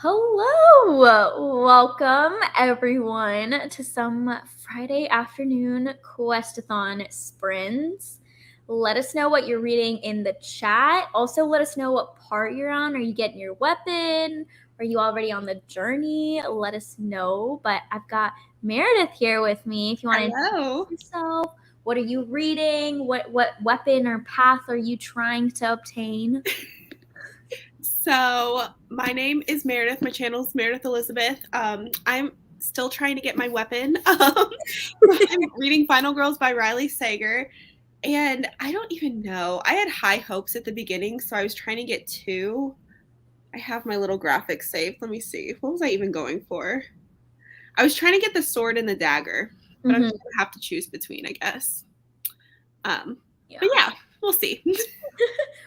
Hello! Welcome everyone to some Friday afternoon Quest-A-Thon sprints. Let us know what you're reading in the chat. Also, let us know what part you're on. Are you getting your weapon? Are you already on the journey? Let us know. But I've got Meredith here with me. If you want to introduce yourself, what are you reading? What weapon or path are you trying to obtain? So my name is Meredith. My channel is Meredith Elizabeth. I'm still trying to get my weapon. I'm reading Final Girls by Riley Sager. And I don't even know. I had high hopes at the beginning, so I was trying to get two. I have my little graphics saved. Let me see. What was I even going for? I was trying to get the sword and the dagger, but I'm just going to have to choose between, I guess. But yeah, we'll see.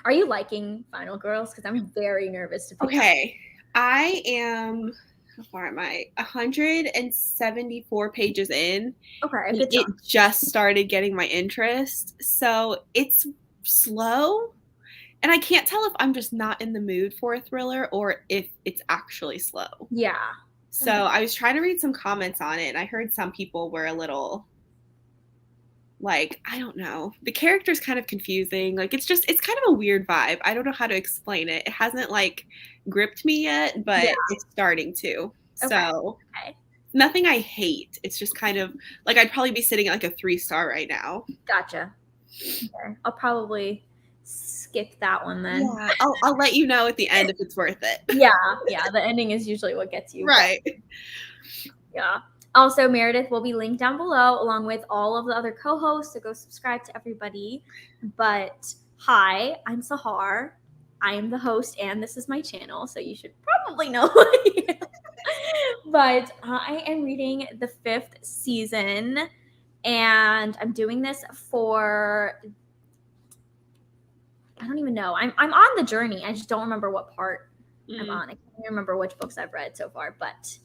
Are you liking Final Girls? Because I'm very nervous to pick up. Okay, I am. How far am I? 174 pages in. Okay, And it just started getting my interest, so it's slow, and I can't tell if I'm just not in the mood for a thriller or if it's actually slow. Yeah. So I was trying to read some comments on it, and I heard some people were a little like, I don't know. The character's kind of confusing. Like, it's kind of a weird vibe. I don't know how to explain it. It hasn't, like, gripped me yet, but it's starting to. So, nothing I hate. It's just kind of, like, I'd probably be sitting at, like, a 3-star right now. Gotcha. Okay. I'll probably skip that one then. Yeah, I'll let you know at the end if it's worth it. Yeah, the ending is usually what gets you. Right. Yeah. Also, Meredith will be linked down below along with all of the other co-hosts, so go subscribe to everybody. But hi, I'm Sahar. I am the host, and this is my channel, so you should probably know who I am. But I am reading the 5th season, and I'm doing this for, I don't even know. I'm on the journey. I just don't remember what part I'm on. I can't even remember which books I've read so far, but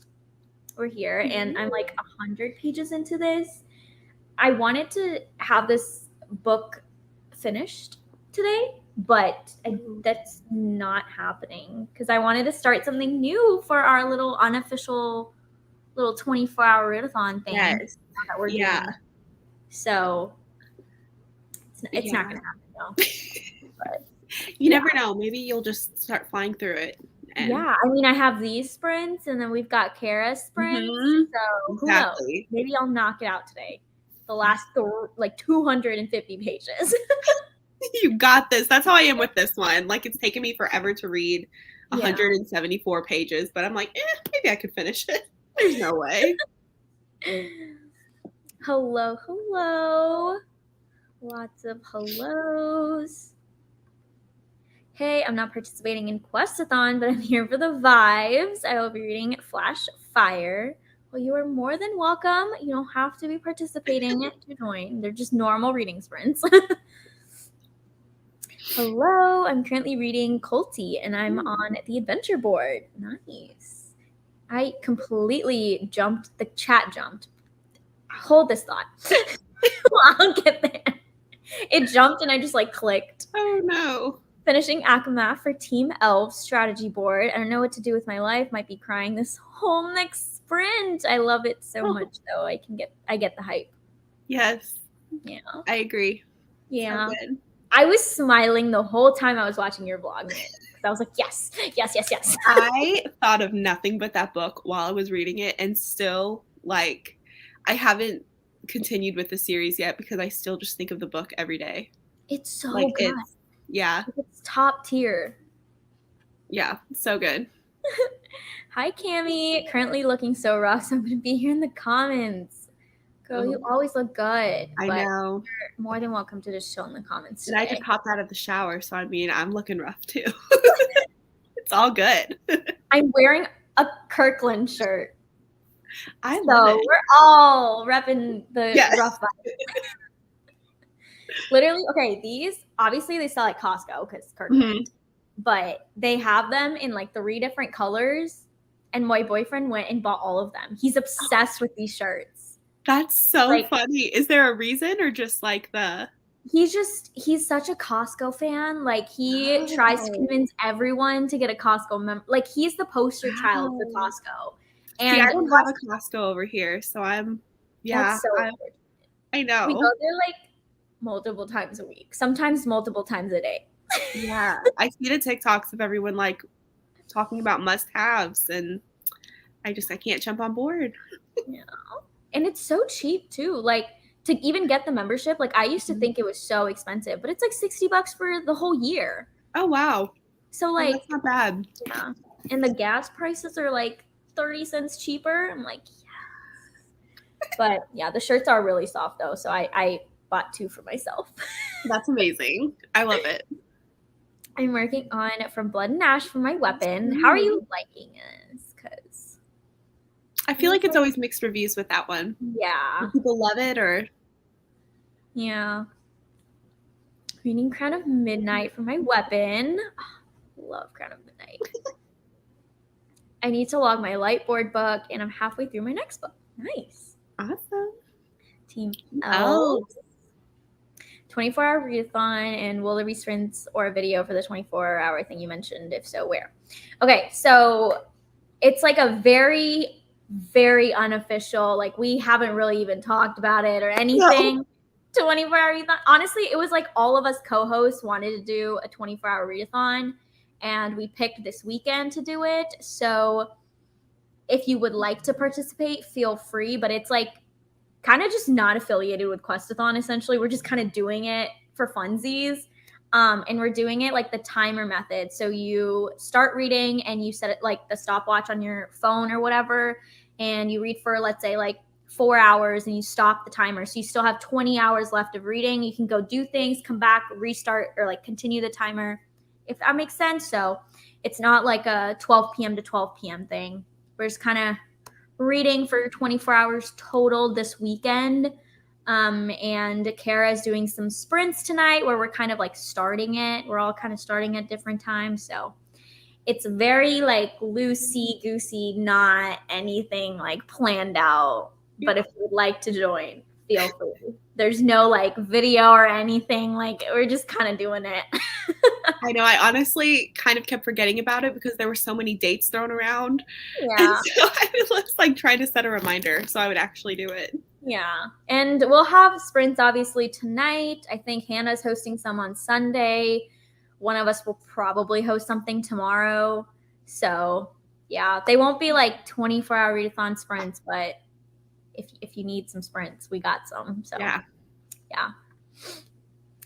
we're here, and I'm like 100 pages into this. I wanted to have this book finished today, but that's not happening because I wanted to start something new for our little unofficial little 24-hour read-a-thon thing that we're doing. So it's not going to happen though. But you never know. Maybe you'll just start flying through it. Yeah, I mean, I have these sprints, and then we've got Kara's sprints. So who knows? Maybe I'll knock it out today. The last like 250 pages. You got this. That's how I am with this one. Like, it's taken me forever to read 174 pages, but I'm like, maybe I could finish it. There's no way. Hello. Lots of hellos. Hey, I'm not participating in Quest-A-Thon, but I'm here for the vibes. I will be reading Flash Fire. Well, you are more than welcome. You don't have to be participating to join. They're just normal reading sprints. Hello, I'm currently reading Culty, and I'm on the adventure board. Nice. I completely jumped. The chat jumped. Hold this thought. I'll get there. It jumped, and I just like clicked. Oh, no. Finishing Akamath for Team Elf strategy board. I don't know what to do with my life. Might be crying this whole next sprint. I love it so much, though. I get the hype. Yes. Yeah. I agree. Yeah. So good. I was smiling the whole time I was watching your vlog. I was like, yes. I thought of nothing but that book while I was reading it, and still, like, I haven't continued with the series yet because I still just think of the book every day. It's so good. It's top tier. Yeah, so good. Hi, Cammie. Currently looking so rough, so I'm going to be here in the comments. Girl, you always look good. I know. You're more than welcome to just chill in the comments today. And I just hopped out of the shower, so I mean, I'm looking rough too. It's all good. I'm wearing a Kirkland shirt. I love it. We're all repping the rough vibe. Literally, okay, these, obviously they sell at Costco because Kirkland, but they have them in like 3 different colors, and my boyfriend went and bought all of them. He's obsessed with these shirts. That's so funny. Is there a reason or just like the... he's such a Costco fan. Like he tries to Oh, convince everyone to get a Costco like he's the poster child for wow. Costco. See, I And don't have a Costco over here, so that's yeah, so I we go know. there like multiple times a week, sometimes multiple times a day. Yeah, I see the TikToks of everyone like talking about must-haves, and I can't jump on board. Yeah. And it's so cheap too. Like to even get the membership, like I used to think it was so expensive, but it's like $60 for the whole year. Oh wow, So well, that's like, not bad. yeah. And the gas prices are like 30 cents cheaper. I'm like, yeah. But yeah, the shirts are really soft though. So I bought two for myself. That's amazing. I love it. I'm working on From Blood and Ash for my weapon. How are Ooh. you liking this? Because I feel like it's always mixed reviews with that one. Do yeah. people love it or? Yeah. Reading Crown of Midnight for my weapon. Love Crown of Midnight. I need to log my light board book, and I'm halfway through my next book. Nice. Awesome. Team Oh, L. 24-hour readathon, and will there be sprints or a video for the 24-hour thing you mentioned? If so, where? Okay, so it's like a very, very unofficial, like we haven't really even talked about it or anything. no. 24-hour readathon. Honestly, it was like all of us co-hosts wanted to do a 24-hour readathon, and we picked this weekend to do it. So if you would like to participate, feel free, but it's like kind of just not affiliated with Quest-A-Thon. Essentially, we're just kind of doing it for funsies. And we're doing it like the timer method. So you start reading and you set it like the stopwatch on your phone or whatever, and you read for, let's say, like 4 hours, and you stop the timer. So you still have 20 hours left of reading. You can go do things, come back, restart, or like continue the timer, if that makes sense. So it's not like a 12 p.m. to 12 p.m. thing. We're just kind of reading for 24 hours total this weekend. And Kara is doing some sprints tonight where we're kind of like starting it. We're all kind of starting at different times. So it's very like loosey goosey, not anything like planned out. But if you'd like to join, feel free. There's no like video or anything. Like we're just kind of doing it. I know. I honestly kind of kept forgetting about it because there were so many dates thrown around. And Yeah. so I was like trying to set a reminder so I would actually do it. Yeah. And we'll have sprints obviously tonight. I think Hannah's hosting some on Sunday. One of us will probably host something tomorrow. So, yeah, they won't be like 24-hour readathon sprints, but if you need some sprints, we got some. So, Yeah. yeah.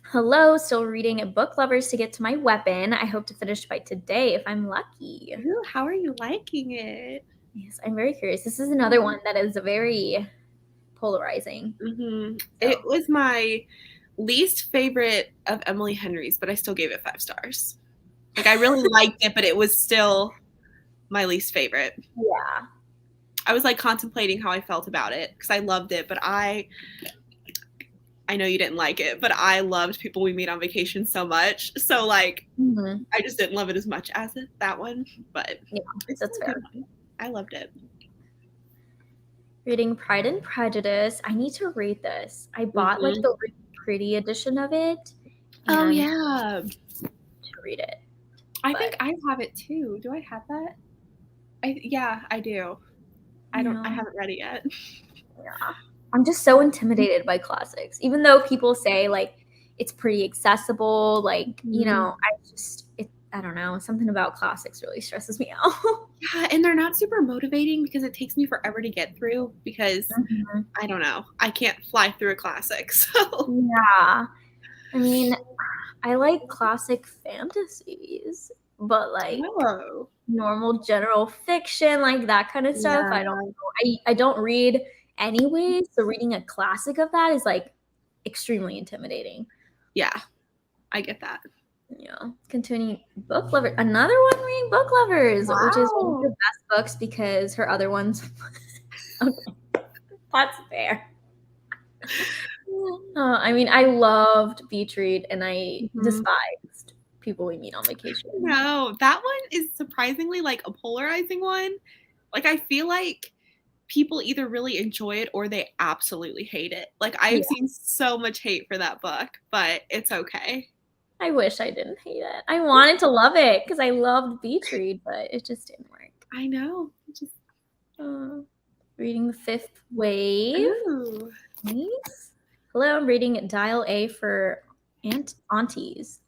Hello, still reading Book Lovers to get to my weapon. I hope to finish by today if I'm lucky. Ooh, how are you liking it? Yes, I'm very curious. This is another one that is very polarizing. Mm-hmm. So. It was my least favorite of Emily Henry's, but I still gave it 5 stars. Like I really liked it, but it was still my least favorite. Yeah. I was like contemplating how I felt about it because I loved it, but I know you didn't like it, but I loved People We Meet on Vacation so much. So like I just didn't love it as much as that one, but yeah, that's fair. I loved it. Reading Pride and Prejudice. I need to read this. I bought like the really pretty edition of it. Oh yeah, to read it. I think I have it too. Do I have that? Yeah, I do. I haven't read it yet. Yeah. I'm just so intimidated by classics. Even though people say like it's pretty accessible, like, you know, I don't know, something about classics really stresses me out. Yeah, and they're not super motivating because it takes me forever to get through because I don't know. I can't fly through a classic. So yeah. I mean, I like classic fantasies, but like normal general fiction, like that kind of stuff, I don't know. I don't read anyway, so reading a classic of that is like extremely intimidating. Yeah, I get that. Yeah. Continuing Book Lovers. Another one reading Book Lovers, which is one of the best books because her other ones. Okay. That's fair. I mean, I loved Beach Read and I despised People We Meet on Vacation. No, that one is surprisingly like a polarizing one. Like I feel like people either really enjoy it or they absolutely hate it. Like, I have seen so much hate for that book, but it's okay. I wish I didn't hate it. I wanted to love it because I loved Beach Read, but it just didn't work. I know. Reading The Fifth Wave. Ooh. Nice. Hello, I'm reading Dial A for Aunties.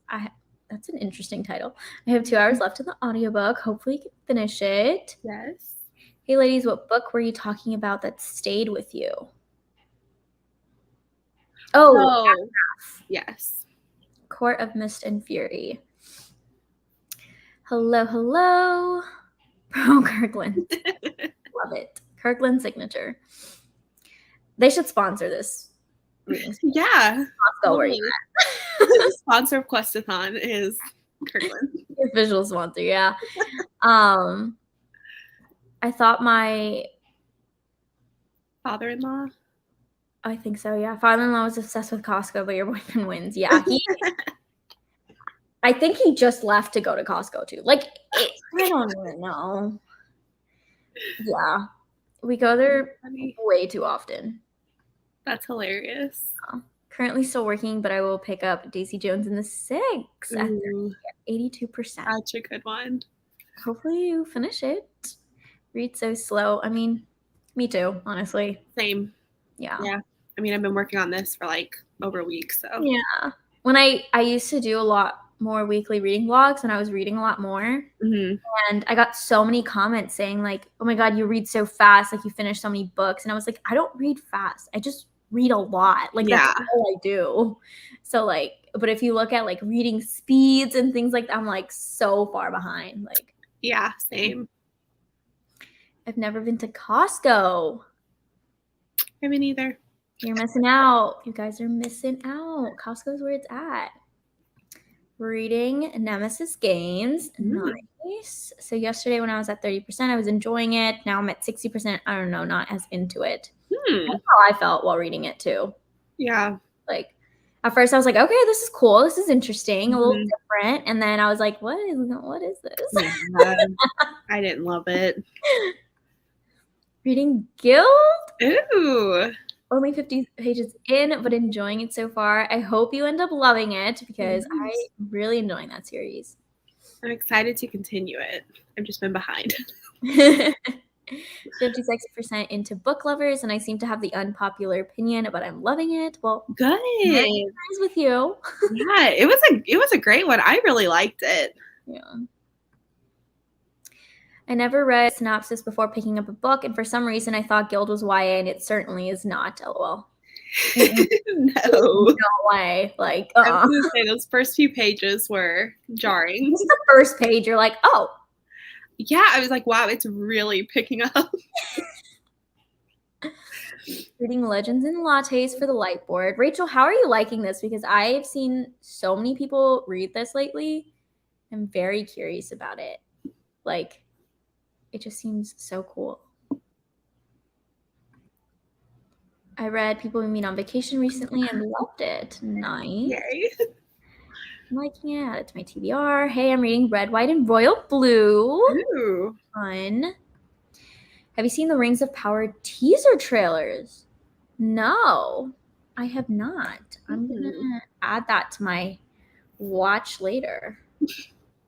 That's an interesting title. I have 2 hours left in the audiobook. Hopefully you can finish it. Yes. Hey, ladies, what book were you talking about that stayed with you? Oh. Yes. Court of Mist and Fury. Hello, hello. Pro Kirkland. Love it. Kirkland signature. They should sponsor this reading. Yeah. Costco, where you at? The sponsor of Quest-A-Thon is Kirkland. Your visual sponsor, yeah. I thought my father-in-law. I think so, yeah. Father-in-law was obsessed with Costco, but your boyfriend wins. Yeah, I think he just left to go to Costco too. Like, I don't even know. Yeah, we go there way too often. That's hilarious. Currently still working, but I will pick up Daisy Jones in the 6 at 82%. That's a good one. Hopefully you finish it. Read so slow. I mean, me too, honestly. Same. Yeah. I mean, I've been working on this for like over a week, so. Yeah. When I used to do a lot more weekly reading vlogs and I was reading a lot more. Mm-hmm. And I got so many comments saying like, oh my God, you read so fast. Like you finish so many books. And I was like, I don't read fast. I just read a lot. Like that's all I do. So like, but if you look at like reading speeds and things like that, I'm like so far behind. Like, yeah, same. I've never been to Costco. I haven't either. You're missing out. You guys are missing out. Costco's where it's at. Reading Nemesis Games. Nice. So yesterday when I was at 30%, I was enjoying it. Now I'm at 60%. I don't know, not as into it. That's how I felt while reading it too. Yeah. Like at first I was like, okay, this is cool. This is interesting. A little different. And then I was like, what is this? Yeah, I didn't love it. Reading Guild. Ooh. Only 50 pages in, but enjoying it so far. I hope you end up loving it because I'm really enjoying that series. I'm excited to continue it. I've just been behind. 56% into book lovers, and I seem to have the unpopular opinion, but I'm loving it. Well, good. With you. Yeah, it was a great one. I really liked it. Yeah. I never read synopsis before picking up a book, and for some reason I thought Guild was YA, and it certainly is not. LOL. No way. Like, I was gonna say those first few pages were jarring. The first page, you're like, oh. Yeah, I was like, wow, it's really picking up. Reading Legends and Lattes for the Light Board. Rachel, how are you liking this? Because I've seen so many people read this lately. I'm very curious about it. Like, it just seems so cool. I read People We Meet on Vacation recently and loved it. Nice. Yay. I'm liking it. Add it to my TBR. Hey, I'm reading Red, White, and Royal Blue. Ooh. Fun. Have you seen the Rings of Power teaser trailers? No, I have not. I'm going to add that to my watch later.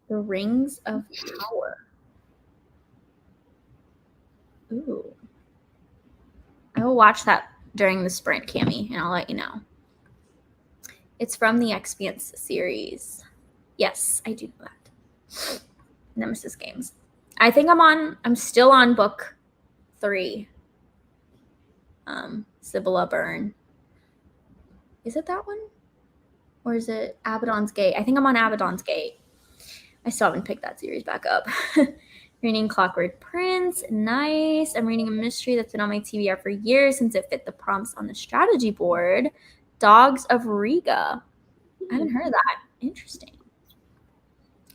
The Rings of Power. Ooh. I will watch that during the sprint, Cami, and I'll let you know. It's from the Expanse series. Yes, I do know that. Nemesis Games. I think I'm still on book 3. Sibylla Byrne. Is it that one? Or is it Abaddon's Gate? I think I'm on Abaddon's Gate. I still haven't picked that series back up. Reading Clockwork Prince. Nice. I'm reading a mystery that's been on my TBR for years since it fit the prompts on the strategy board. Dogs of Riga. I haven't heard of that. Interesting.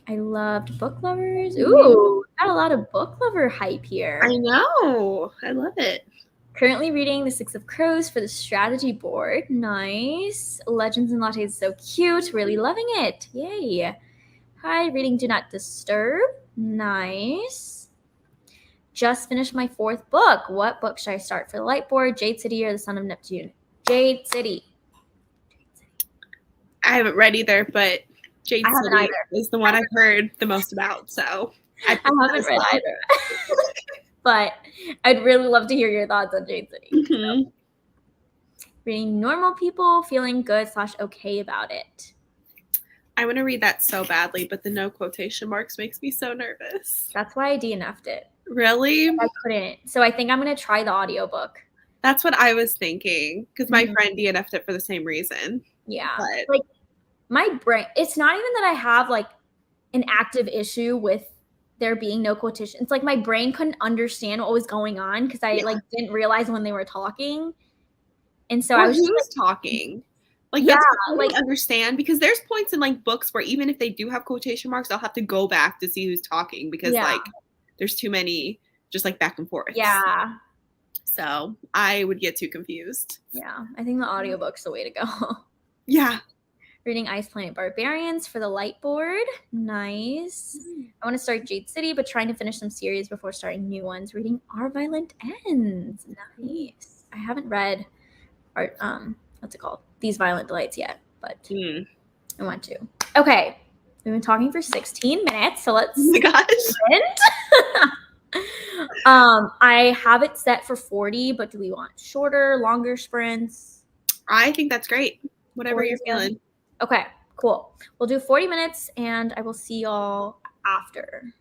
I loved book lovers. Ooh, got a lot of book lover hype here. I know. I love it. Currently reading The Six of Crows for the strategy board. Nice. Legends and Lattes is so cute. Really loving it. Yay. Hi, reading Do Not Disturb. Nice. just finished my 4th book. What book should I start? For the light board, Jade City or the Son of Neptune? Jade City. I haven't read either, but Jade City is the one I've heard the most about. So I haven't read either. But I'd really love to hear your thoughts on Jade City. Mm-hmm. So, reading Normal People, feeling good / okay about it. I want to read that so badly, but the no quotation marks makes me so nervous. That's why I DNF'd it. Really? I couldn't. So I think I'm going to try the audiobook. That's what I was thinking, because my friend DNF'd it for the same reason. Yeah. But like my brain, it's not even that I have like an active issue with there being no quotation. It's like my brain couldn't understand what was going on because I like didn't realize when they were talking. And so I was just like, talking. Like, that's what I like understand, because there's points in like books where even if they do have quotation marks, I'll have to go back to see who's talking because like there's too many just like back and forth. Yeah. So I would get too confused. Yeah. I think the audiobook's the way to go. Yeah. Reading Ice Planet Barbarians for the light board. Nice. I want to start Jade City, but trying to finish some series before starting new ones. Reading Our Violent Ends. Nice. I haven't read what's it called? These Violent Delights yet, but I want to. Okay. We've been talking for 16 minutes, so let's I have it set for 40, but do we want shorter, longer sprints? I think that's great. Whatever you're feeling. Okay, cool. We'll do 40 minutes, and I will see y'all after.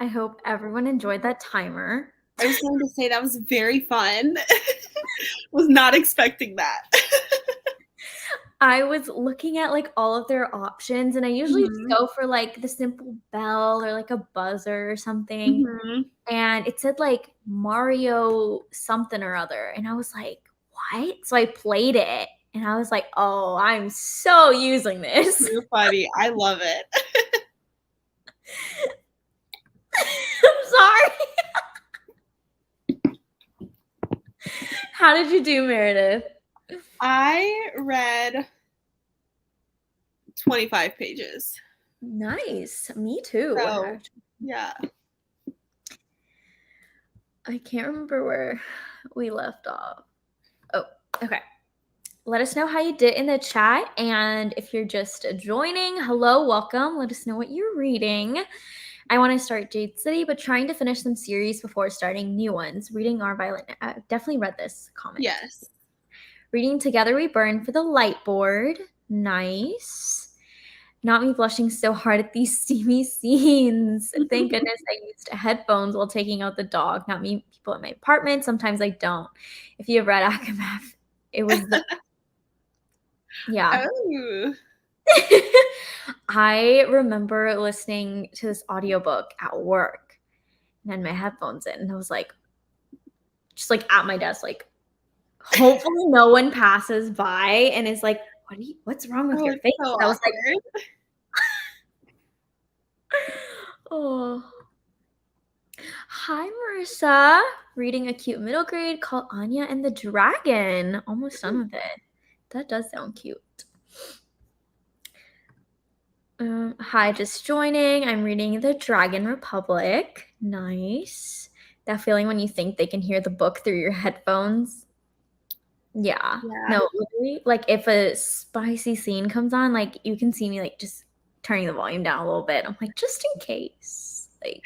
I hope everyone enjoyed that timer. I was going to say that was very fun. Was not expecting that. I was looking at like all of their options, and I usually just go for like the simple bell or like a buzzer or something. And it said like Mario something or other, and I was like, what? So I played it, and I was like, oh, I'm so using this. You're funny. I love it. I'm sorry. How did you do, Meredith? I read 25 pages. Nice. Me too. So, yeah. I can't remember where we left off. Oh, okay. Let us know how you did in the chat. And if you're just joining, hello, welcome. Let us know what you're reading. I want to start Jade City, but trying to finish some series before starting new ones. Reading Our Violet. I definitely read this comment. Yes. Reading Together We Burn for the light board. Nice. Not me blushing so hard at these steamy scenes. Thank goodness I used headphones while taking out the dog. Not me, people in my apartment. Sometimes I don't. If you have read Akamath, it was the... Yeah. Oh. I remember listening to this audiobook at work and had my headphones in, and I was like, just like at my desk, like, hopefully no one passes by and is like, what's wrong with your face? So I was awkward. like, oh. Hi, Marissa. Reading a cute middle grade called Anya and the Dragon. Almost done with it. That does sound cute. Hi, just joining. I'm reading The Dragon Republic. Nice. That feeling when you think they can hear the book through your headphones. Yeah. No, literally, like if a spicy scene comes on, like you can see me like just turning the volume down a little bit. I'm like, just in case. Like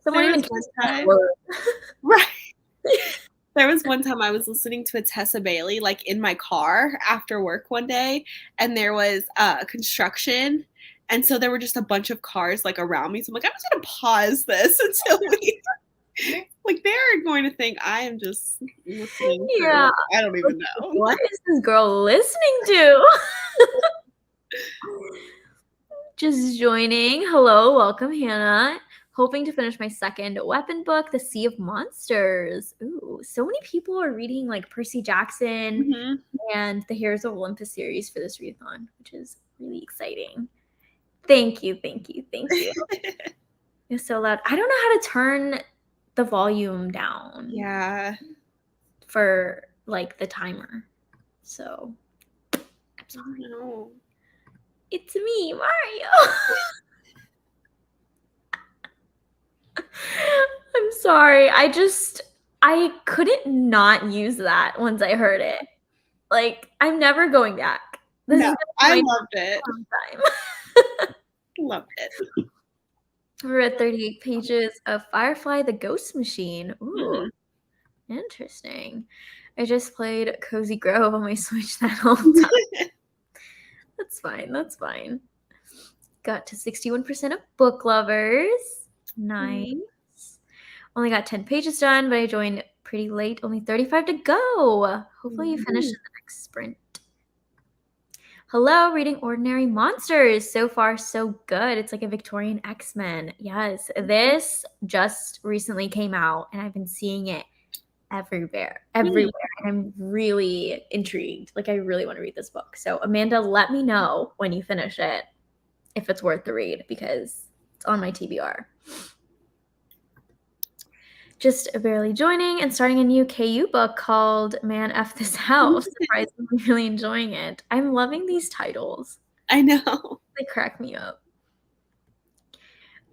someone There even was one kissed that time. word. Right. There was one time I was listening to a Tessa Bailey like in my car after work one day, and there was construction, and so there were just a bunch of cars like around me. So I'm like, I'm just gonna pause this until we like they're going to think I am just listening to Yeah. I don't even know. What is this girl listening to? Just joining. Hello, welcome, Hannah. Hoping to finish my second weapon book, The Sea of Monsters. Ooh, so many people are reading like Percy Jackson and the Heroes of Olympus series for this readathon, which is really exciting. Thank you. It's so loud. I don't know how to turn the volume down. Yeah. For like the timer. So I'm sorry. No. It's me, Mario. I'm sorry. I couldn't not use that once I heard it. Like, I'm never going back. I loved it. Time. Loved it. We're at 38 pages of Firefly the Ghost Machine. Ooh, interesting. I just played Cozy Grove on my Switch that whole time. That's fine. Got to 61% of book lovers. Nice. Only got 10 pages done, but I joined pretty late. Only 35 to go. Hopefully you finish in the next sprint. Hello, reading Ordinary Monsters. So far, so good. It's like a Victorian X-Men. Yes, this just recently came out, and I've been seeing it everywhere. And I'm really intrigued. Like, I really want to read this book. So, Amanda, let me know when you finish it if it's worth the read, because it's on my TBR. Just barely joining and starting a new KU book called Man F This House. Surprisingly really enjoying it. I'm loving these titles. I know. They crack me up.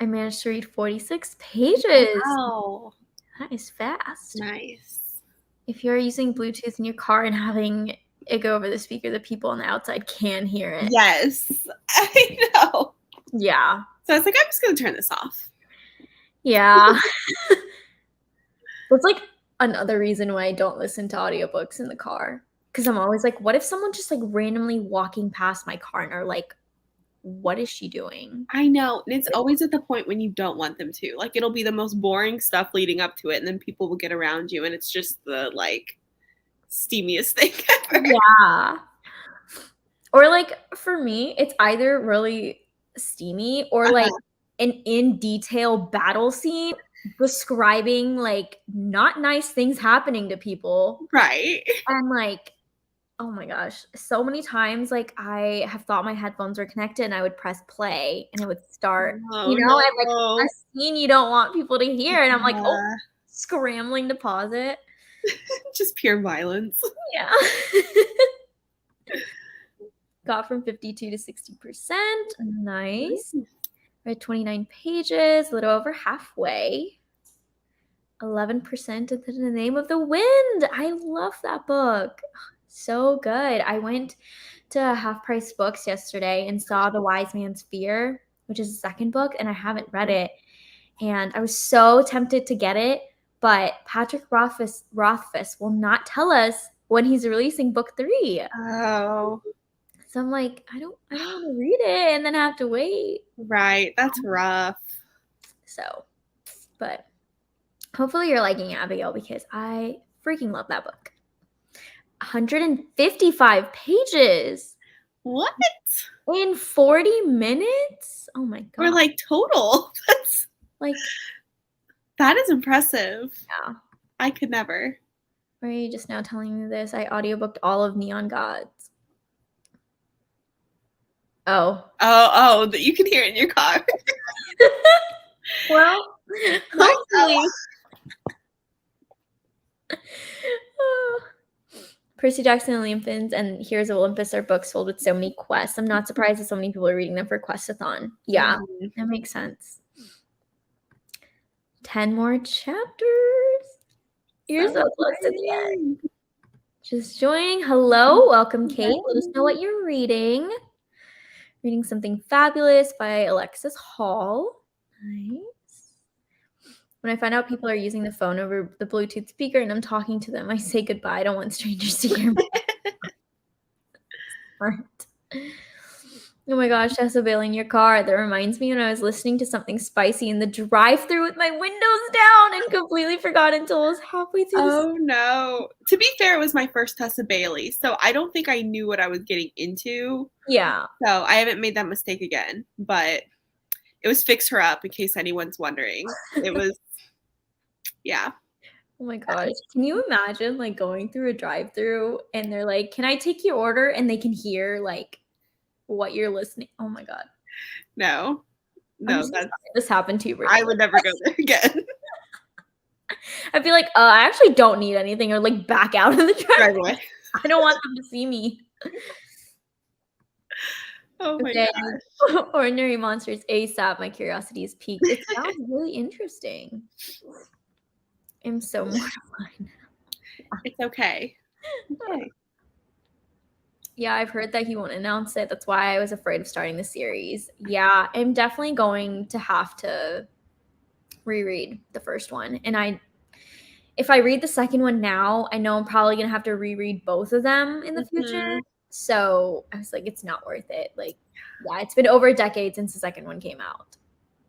I managed to read 46 pages. Wow. That is fast. Nice. If you're using Bluetooth in your car and having it go over the speaker, the people on the outside can hear it. Yes, I know. Yeah. So I was like, I'm just going to turn this off. Yeah. That's like another reason why I don't listen to audiobooks in the car. Because I'm always like, what if someone just like randomly walking past my car and are like, what is she doing? I know. And it's always at the point when you don't want them to. Like, it'll be the most boring stuff leading up to it, and then people will get around you, and it's just the like steamiest thing ever. Yeah. Or like for me, it's either really steamy or like an in detail battle scene describing like not nice things happening to people. Right. And like, oh my gosh, so many times like I have thought my headphones were connected and I would press play and it would start, and like a scene you don't want people to hear. And I'm like, oh, scrambling to pause it. Just pure violence. Yeah. Got from 52 to 60%. Nice. Read 29 pages, a little over halfway. 11% of The Name of the Wind. I love that book. So good. I went to Half Price Books yesterday and saw The Wise Man's Fear, which is the second book, and I haven't read it. And I was so tempted to get it, but Patrick Rothfuss will not tell us when he's releasing book 3. Oh. So I'm like, I don't want to read it and then have to wait. Right. That's rough. So, but hopefully you're liking Abigail because I freaking love that book. 155 pages. What? In 40 minutes? Oh my god. Or like total. That's like, that is impressive. Yeah. I could never. Are you just now telling me this? I audiobooked all of Neon Gods. Oh, you can hear it in your car. Well, hopefully Literally. Percy Jackson and the Infants and Heroes of Olympus are books filled with so many quests. I'm not surprised that so many people are reading them for Quest-A-Thon. Yeah, that makes sense. 10 more chapters. You're so close to the end. Just joining. Hello. Welcome, Kate. Let us know what you're reading. Reading Something Fabulous by Alexis Hall. Nice. When I find out people are using the phone over the Bluetooth speaker and I'm talking to them, I say goodbye. I don't want strangers to hear me. Smart. Oh my gosh, Tessa bailing your car. That reminds me when I was listening to something spicy in the drive-thru with my windows down and completely forgot until I was halfway through. Oh no. To be fair, it was my first Tessa Bailey, so I don't think I knew what I was getting into. Yeah. So I haven't made that mistake again, but it was Fix Her Up in case anyone's wondering. It was, yeah. Oh my gosh. Can you imagine like going through a drive-thru and they're like, "Can I take your order?" And they can hear like what you're listening. Oh my god. No, this happened to you. I would never go there again. I'd be like, I actually don't need anything, or like back out of the drive. Right away. I don't want them to see me. Oh my gosh. Ordinary Monsters ASAP. My curiosity is piqued. It sounds really interesting. I'm so mortified. It's okay. Okay. Yeah, I've heard that he won't announce it. That's why I was afraid of starting the series. Yeah, I'm definitely going to have to reread the first one. And if I read the second one now, I know I'm probably going to have to reread both of them in the future. So I was like, it's not worth it. Like, yeah, it's been over a decade since the second one came out.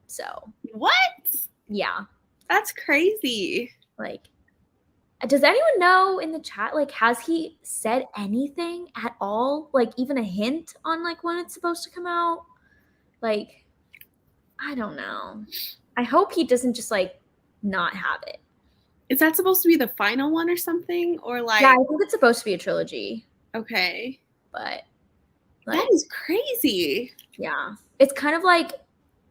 So. What? Yeah. That's crazy. Like, does anyone know in the chat, like, has he said anything at all? Like, even a hint on, like, when it's supposed to come out? Like, I don't know. I hope he doesn't just, like, not have it. Is that supposed to be the final one or something? Or, like... Yeah, I think it's supposed to be a trilogy. Okay. But, like... That is crazy. Yeah. It's kind of like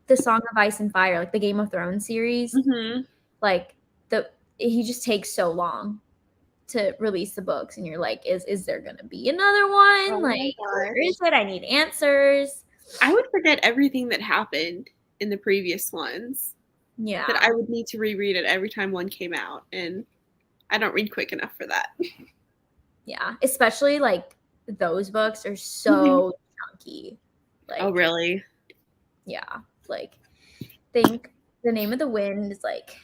the Song of Ice and Fire, like the Game of Thrones series. Mm-hmm. Like, he just takes so long to release the books, and you're like, is there gonna be another one? Oh like, where is it? I need answers. I would forget everything that happened in the previous ones. Yeah. That I would need to reread it every time one came out, and I don't read quick enough for that. Yeah, especially like those books are so chunky. Like, oh, really? Yeah. Like, think The Name of the Wind is like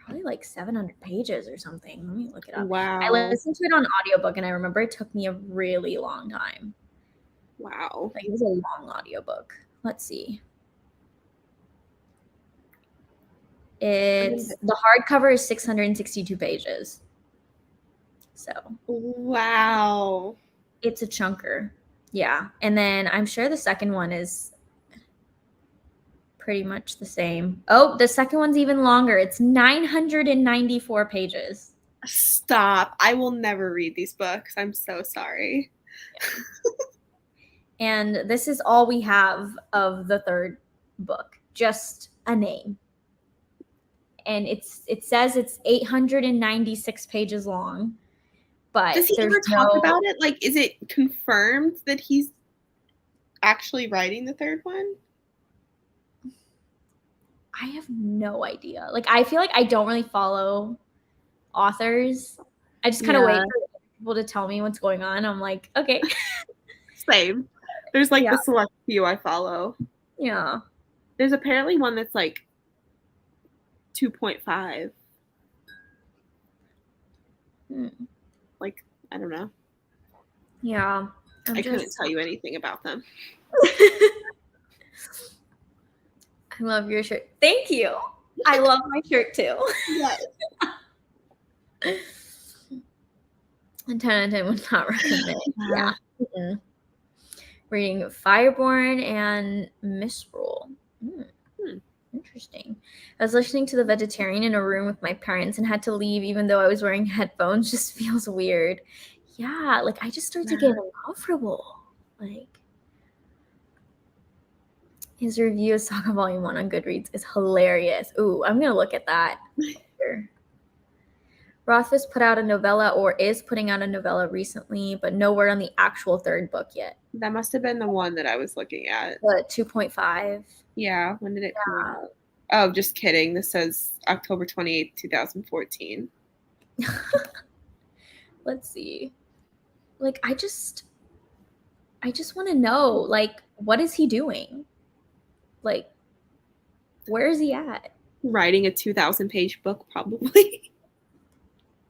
probably like 700 pages or something. Let me look it up. Wow. I listened to it on audiobook, and I remember it took me a really long time. Wow. Like, it was a long audiobook. Let's see. The hardcover is 662 pages. So. Wow. It's a chunker. Yeah. And then I'm sure the second one is pretty much the same. Oh, the second one's even longer. It's 994 pages. Stop. I will never read these books. I'm so sorry. Yeah. And this is all we have of the third book. Just a name. And it says it's 896 pages long. But does he ever talk about it? Like, is it confirmed that he's actually writing the third one? I have no idea. Like, I feel like I don't really follow authors. I just kind of wait for people to tell me what's going on. I'm like, okay. Same. There's like the select few I follow. Yeah. There's apparently one that's like 2.5. Like, I don't know. Yeah. I couldn't tell you anything about them. I love your shirt. Thank you. I love my shirt too. Yes. And 10 out of 10 would not recommend. Yeah. Mm-hmm. Reading Fireborn and Misrule. Interesting. I was listening to The Vegetarian in a room with my parents and had to leave even though I was wearing headphones. Just feels weird. Yeah, like I just start to get uncomfortable. Like, His review of Saga Volume 1 on Goodreads is hilarious. Ooh, I'm going to look at that later. Rothfuss put out a novella or is putting out a novella recently, but no word on the actual third book yet. That must have been the one that I was looking at. The 2.5. Yeah, when did it come out? Oh, just kidding. This says October 28th, 2014. Let's see. Like, I just want to know, like, what is he doing? Like, where is he at? Writing a 2,000-page book, probably.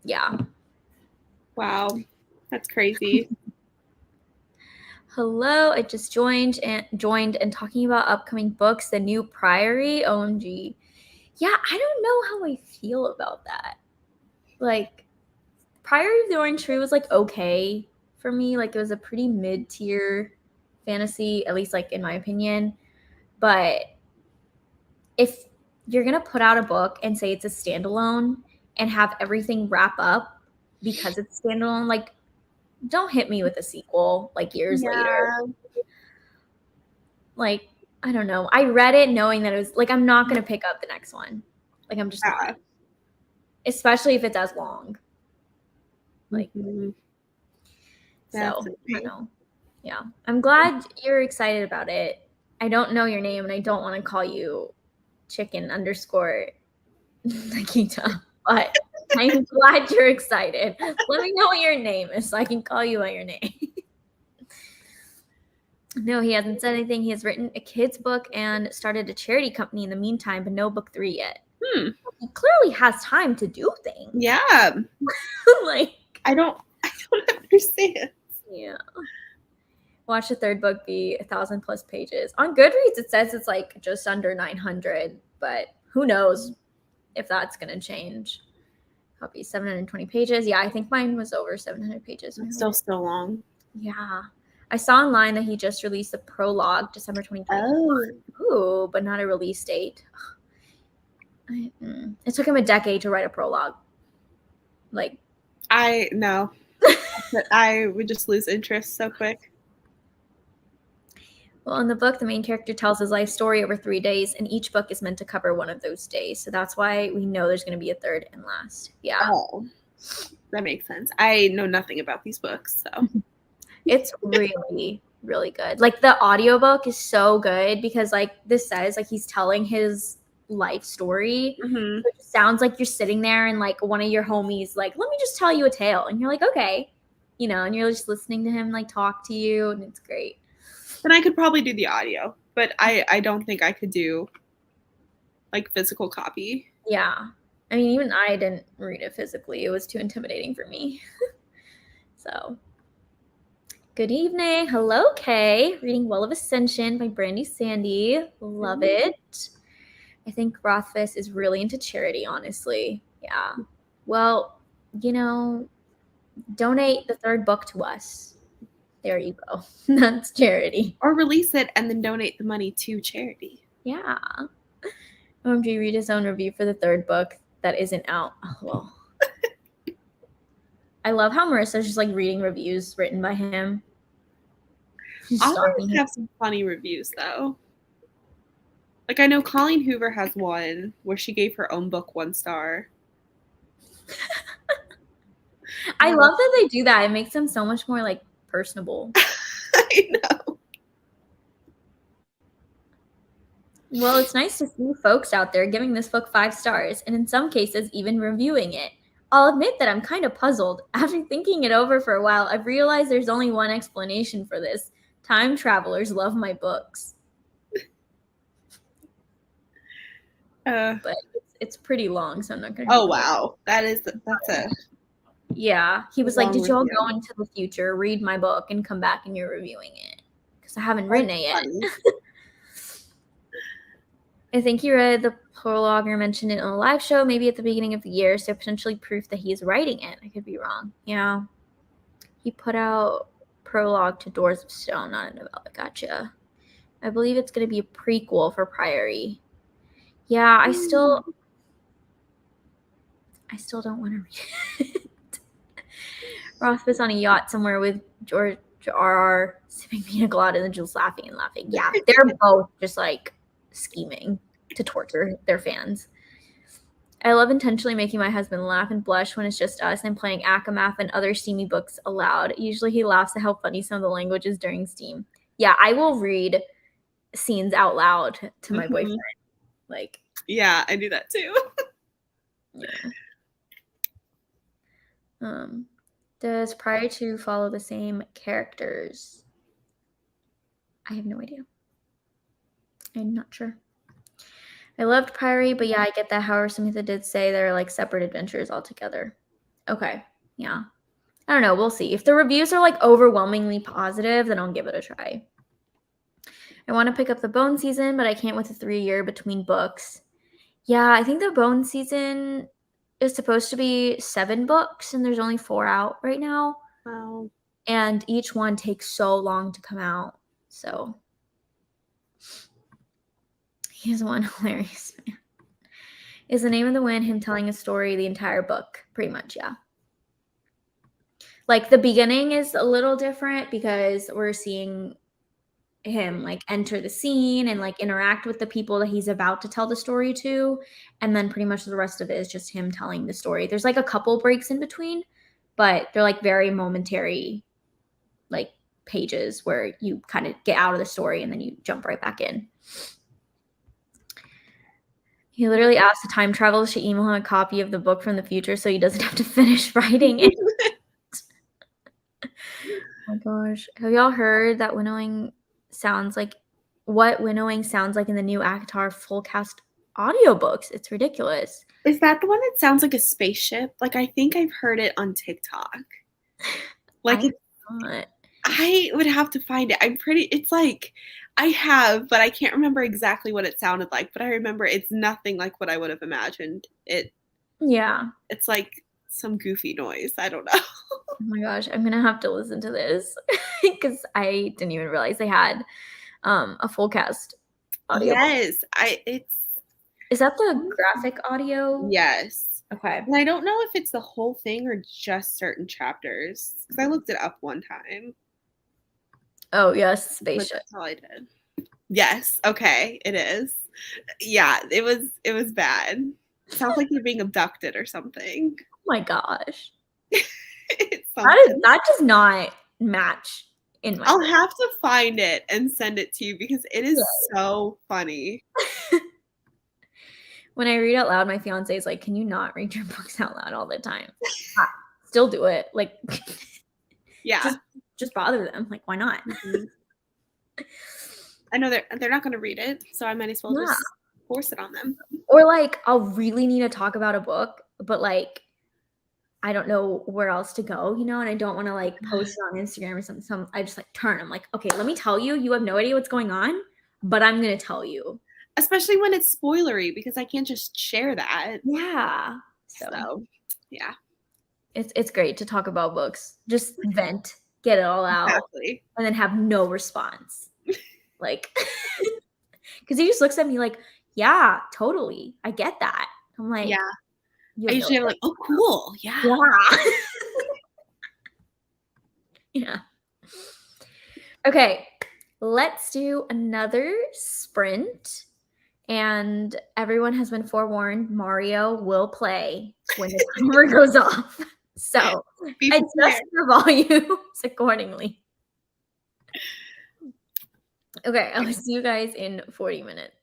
Yeah. Wow. That's crazy. Hello, I just joined and talking about upcoming books, The New Priory, OMG. Yeah, I don't know how I feel about that. Like, Priory of the Orange Tree was, like, okay for me. Like, it was a pretty mid-tier fantasy, at least, like, in my opinion. But if you're going to put out a book and say it's a standalone and have everything wrap up because it's standalone, like, don't hit me with a sequel, like, years later. Like, I don't know. I read it knowing that it was, like, I'm not going to pick up the next one. Like, I'm just not. Especially if it's as long. Like, so, I don't know. Yeah. I'm glad you're excited about it. I don't know your name, and I don't want to call you chicken_Nikita, but I'm glad you're excited. Let me know what your name is so I can call you by your name. No, he hasn't said anything. He has written a kid's book and started a charity company in the meantime, but no book 3 yet. He clearly has time to do things. Yeah. Like, I don't understand. Yeah. Watch the third book be 1,000+ pages. On Goodreads, it says it's like just under 900, but who knows if that's going to change. Copy 720 pages. Yeah, I think mine was over 700 pages. It's still long. Yeah. I saw online that he just released the prologue December 2020. Oh. Ooh, but not a release date. It took him a decade to write a prologue. Like, I know. I would just lose interest so quick. Well, in the book, the main character tells his life story over 3 days, and each book is meant to cover one of those days. So that's why we know there's going to be a third and last. Yeah. Oh, that makes sense. I know nothing about these books, so. It's really, really good. Like, the audiobook is so good because, like, this says, like, he's telling his life story. So it just sounds like you're sitting there and, like, one of your homies, like, let me just tell you a tale. And you're like, okay. You know, and you're just listening to him, like, talk to you, and it's great. Then I could probably do the audio, but I don't think I could do, like, physical copy. Yeah. I mean, even I didn't read it physically. It was too intimidating for me. So, good evening. Hello, Kay. Reading Well of Ascension by Brandy Sandy. Love it. I think Rothfuss is really into charity, honestly. Yeah. Well, you know, donate the third book to us. There you go. That's charity. Or release it and then donate the money to charity. Yeah. OMG, read his own review for the third book that isn't out. Oh, well. I love how Marissa's just, like, reading reviews written by him. Authors have some funny reviews, though. Like, I know Colleen Hoover has one where she gave her own book 1 star. I love that they do that. It makes them so much more, like, personable. I know. Well, it's nice to see folks out there giving this book 5 stars, and in some cases, even reviewing it. I'll admit that I'm kind of puzzled. After thinking it over for a while, I've realized there's only one explanation for this. Time travelers love my books. But it's pretty long, so I'm not going to. Oh, wow. That's a. Yeah. He was like, did y'all go into the future, read my book, and come back and you're reviewing it? Because I haven't written it yet. I think he read the prologue or mentioned it on a live show, maybe at the beginning of the year, so potentially proof that he's writing it. I could be wrong. Yeah. He put out prologue to Doors of Stone, not a novella. Gotcha. I believe it's going to be a prequel for Priory. Yeah, I still don't want to read it. Roth was on a yacht somewhere with RR sipping pina colada and then Jules laughing and laughing. Yeah, they're both just like scheming to torture their fans. I love intentionally making my husband laugh and blush when it's just us and playing Akamath and other steamy books aloud. Usually he laughs at how funny some of the language is during steam. Yeah, I will read scenes out loud to my boyfriend. Like, yeah, I do that too. yeah. Does Prior to follow the same characters? I have no idea. I'm not sure. I loved Priory, but yeah, I get that. However, Samantha did say they're like separate adventures altogether. Okay, yeah. I don't know. We'll see. If the reviews are like overwhelmingly positive, then I'll give it a try. I want to pick up the Bone season, but I can't with the 3-year between books. Yeah, I think the Bone season is supposed to be 7 books, and there's only 4 out right now. Wow. And each one takes so long to come out. So he's one hilarious man. Is the name of the wind him telling a story the entire book? Pretty much, yeah. Like the beginning is a little different because we're seeing him like enter the scene and like interact with the people that he's about to tell the story to, and then pretty much the rest of it is just him telling the story. There's like a couple breaks in between, but they're like very momentary like pages where you kind of get out of the story and then you jump right back in. He literally asked the time traveler to email him a copy of the book from the future so he doesn't have to finish writing it. Oh my gosh. Have y'all heard that winnowing sounds like what winnowing sounds like in the new Avatar full cast audiobooks? It's ridiculous. Is that the one that sounds like a spaceship? Like, I think I've heard it on TikTok. Like, I would have to find it. It's like, I have, but I can't remember exactly what it sounded like. But I remember it's nothing like what I would have imagined. Yeah. It's like some goofy noise. I don't know. Oh my gosh, I'm gonna have to listen to this because I didn't even realize they had a full cast audio. Yes, Is that the graphic audio? Yes. Okay. And I don't know if it's the whole thing or just certain chapters because I looked it up one time. Oh yes, spaceship. That's all I did. Yes. Okay, it is. Yeah, it was bad. It sounds like you're being abducted or something. Oh my gosh. That does not match in my I'll have to find it and send it to you because it is so funny. When I read out loud, my fiance is like, "Can you not read your books out loud all the time?" Still do it. Like, yeah, just bother them. Like, why not? Mm-hmm. I know they're not going to read it, so I might as well just force it on them. Or like, I'll really need to talk about a book, but like, I don't know where else to go, you know, and I don't want to like post it on Instagram or something. So I just like turn. I'm like, okay, let me tell you. You have no idea what's going on, but I'm gonna tell you. Especially when it's spoilery because I can't just share that. Yeah. So yeah. It's great to talk about books. Just vent, get it all out, exactly. And then have no response. Like, because he just looks at me like, yeah, totally. I get that. I'm like, yeah. I usually am like, oh, cool. Yeah. Yeah. Okay. Let's do another sprint. And everyone has been forewarned, Mario will play when the timer goes off. So adjust your volumes accordingly. Okay, I'll see you guys in 40 minutes.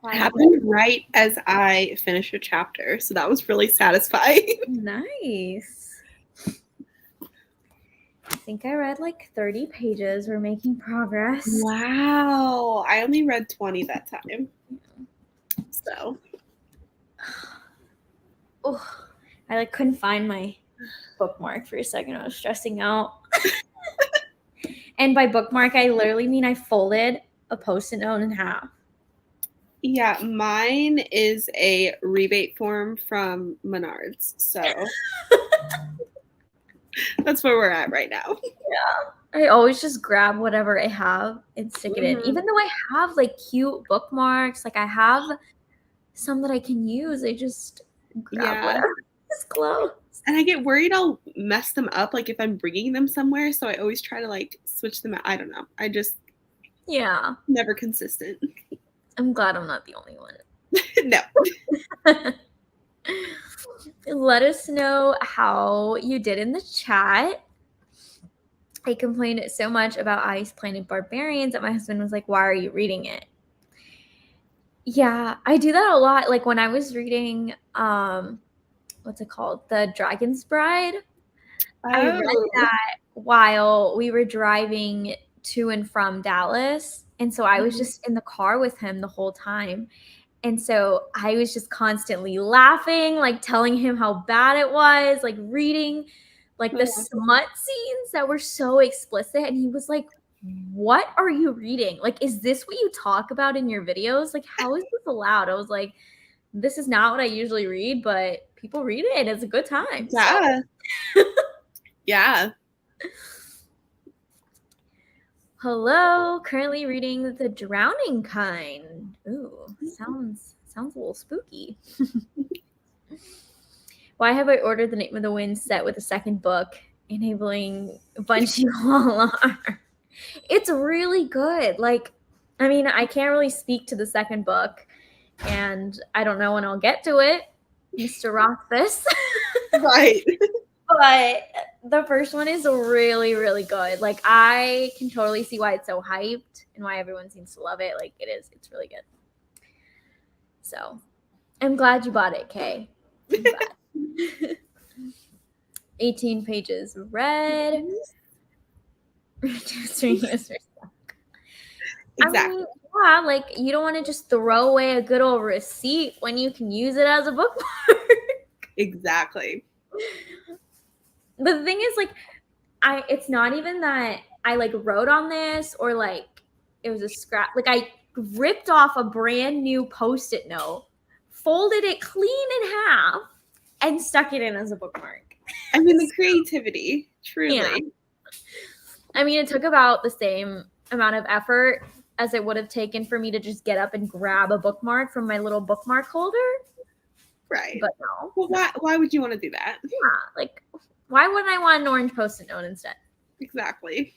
It happened right as I finished a chapter, so that was really satisfying. Nice. I think I read like 30 pages. We're making progress. Wow. I only read 20 that time. So. Oh, I like couldn't find my bookmark for a second. I was stressing out. And by bookmark, I literally mean I folded a Post-it note in half. Yeah, mine is a rebate form from Menards. So that's where we're at right now. Yeah. I always just grab whatever I have and stick it in. Even though I have like cute bookmarks, like I have some that I can use, I just grab whatever is close. And I get worried I'll mess them up, like if I'm bringing them somewhere. So I always try to like switch them out. I don't know. I just never consistent. I'm glad I'm not the only one. No. Let us know how you did in the chat. I complained so much about Ice Planet Barbarians that my husband was like, why are you reading it? Yeah, I do that a lot. Like when I was reading, what's it called? The Dragon's Bride. I read that while we were driving to and from Dallas. And so I was just in the car with him the whole time. And so I was just constantly laughing, like telling him how bad it was, like reading like the smut scenes that were so explicit. And he was like, what are you reading? Like, is this what you talk about in your videos? Like, how is this allowed? I was like, this is not what I usually read, but people read it. It's a good time. Yeah. So. Yeah. Hello, currently reading The Drowning Kind. Ooh, sounds a little spooky. Why have I ordered The Name of the Wind set with a second book, enabling Bungie Alarm? It's really good. Like, I mean, I can't really speak to the second book, and I don't know when I'll get to it, Mr. Rothfuss. Right. But the first one is really, really good. Like, I can totally see why it's so hyped and why everyone seems to love it. Like, it is. It's really good. So, I'm glad you bought it, Kay. 18 pages read. Exactly. I mean, yeah, like, you don't want to just throw away a good old receipt when you can use it as a bookmark. Exactly. But the thing is, like, it's not even that I like wrote on this or like it was a scrap. Like I ripped off a brand new Post-it note, folded it clean in half, and stuck it in as a bookmark. I mean, the creativity, truly. Yeah. I mean, it took about the same amount of effort as it would have taken for me to just get up and grab a bookmark from my little bookmark holder. Right. But no. Well, why would you want to do that? Yeah, like, why wouldn't I want an orange Post-it note instead? Exactly.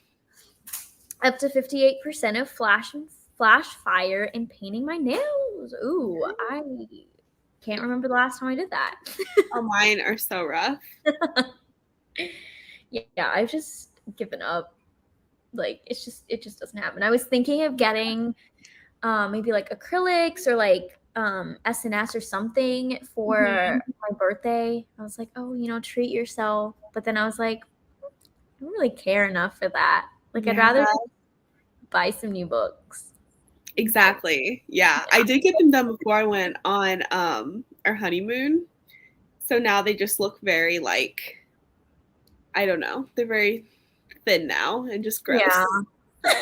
Up to 58% of flash fire in painting my nails. Ooh, I can't remember the last time I did that. Oh, mine are so rough. Yeah, I've just given up. Like it just doesn't happen. I was thinking of getting maybe like acrylics or like SNS or something for my birthday. I was like, oh, treat yourself. But then I was like, I don't really care enough for that. Like I'd rather buy some new books. Exactly. Yeah. I did get them done before I went on our honeymoon. So now they just look very like, I don't know. They're very thin now and just gross. Yeah. So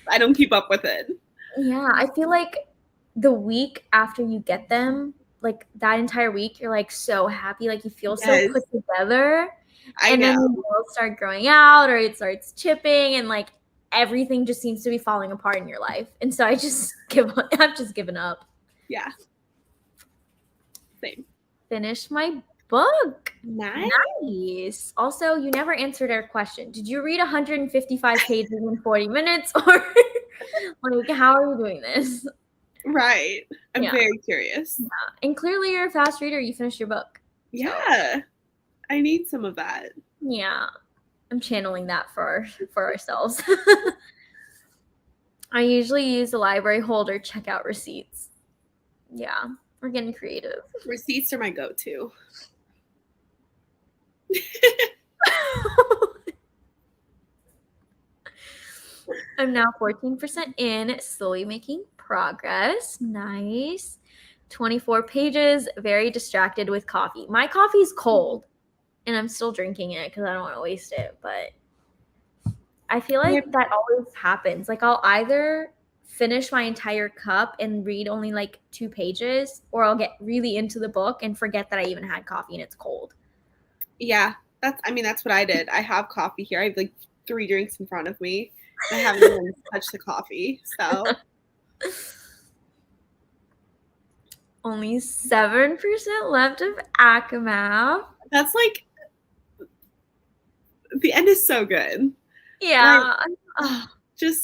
I don't keep up with it. Yeah, I feel like the week after you get them, like that entire week, you're like so happy, like you feel so put together. I know. Then the nails start growing out or it starts chipping and like everything just seems to be falling apart in your life. And so I've just given up. Yeah. Same. Finish my book. Nice. Also, you never answered our question. Did you read 155 pages in 40 minutes or like how are you doing this? Right. I'm very curious. Yeah. And clearly you're a fast reader. You finished your book. Yeah. So. I need some of that. Yeah. I'm channeling that for ourselves. I usually use the library holder checkout receipts. Yeah. We're getting creative. Receipts are my go-to. I'm now 14% in, slowly making progress. Nice. 24 pages, very distracted with coffee. My coffee's cold, and I'm still drinking it because I don't want to waste it. But I feel like that always happens. Like I'll either finish my entire cup and read only like 2 pages, or I'll get really into the book and forget that I even had coffee and it's cold. Yeah, that's what I did. I have coffee here. I have like 3 drinks in front of me. I haven't even touched the coffee, so. Only 7% left of ACMAF. That's like, the end is so good. Yeah. Like,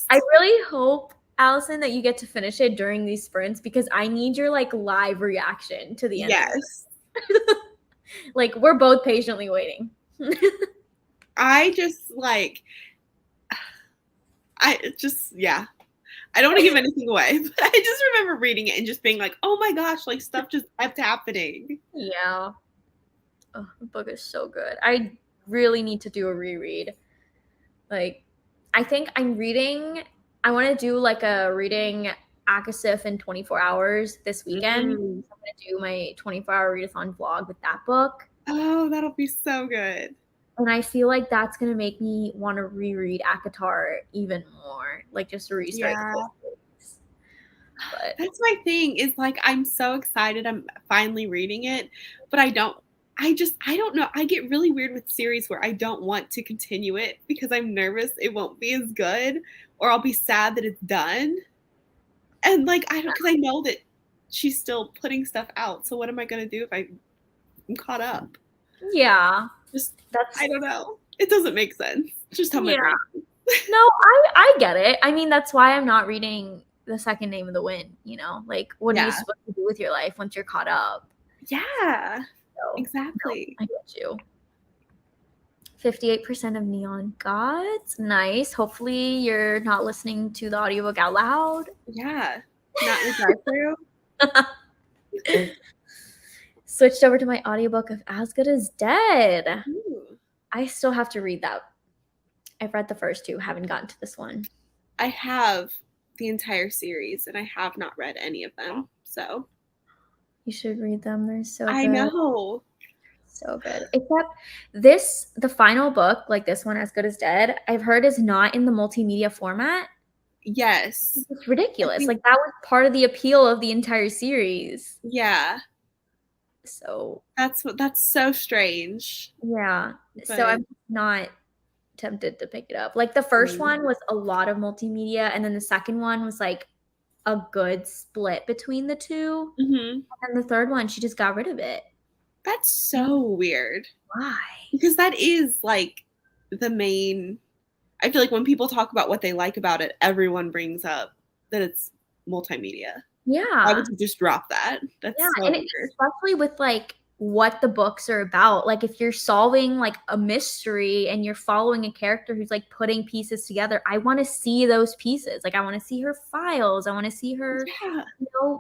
I really hope, Allison, that you get to finish it during these sprints because I need your like live reaction to the end. Yes. Like we're both patiently waiting. I don't want to give anything away, but I just remember reading it and just being like, oh my gosh, like stuff just kept happening. Yeah. Oh, the book is so good. I really need to do a reread. Like, I think I want to do like a reading Akasif in 24 hours this weekend. I'm going to do my 24-hour read-a-thon vlog with that book. Oh, that'll be so good. And I feel like that's going to make me want to reread ACOTAR even more. Like just to restart the whole series. But that's my thing is like I'm so excited I'm finally reading it, but I don't know. I get really weird with series where I don't want to continue it because I'm nervous it won't be as good or I'll be sad that it's done. And like because I know that she's still putting stuff out. So what am I going to do if I'm caught up? Yeah. I don't know. It doesn't make sense. Just how my brain. No, I get it. I mean, that's why I'm not reading The Second Name of the Wind, Like, what are you supposed to do with your life once you're caught up? Yeah, so, exactly. No, I get you. 58% of Neon Gods. Nice. Hopefully you're not listening to the audiobook out loud. Yeah. Not in the drive-thru. Switched over to my audiobook of As Good as Dead. Ooh. I still have to read that. I've read the first 2, haven't gotten to this one. I have the entire series and I have not read any of them. So you should read them. They're so good. I know. So good. Except the final book, like this one, As Good as Dead, I've heard is not in the multimedia format. Yes. It's ridiculous. Like that was part of the appeal of the entire series. Yeah. So that's so strange. Yeah. But so I'm not tempted to pick it up. Like the first one was a lot of multimedia, and then the second one was like a good split between the 2. Mm-hmm. And the third one, she just got rid of it. That's so weird. Why? Because that is like the main I feel like when people talk about what they like about it, everyone brings up that it's multimedia. Why Yeah. would you just drop that? That's Yeah, so and weird. especially with like what the books are about. Like if you're solving like a mystery and you're following a character who's like putting pieces together, I want to see those pieces. Like I want to see her files. I want to see her, Yeah,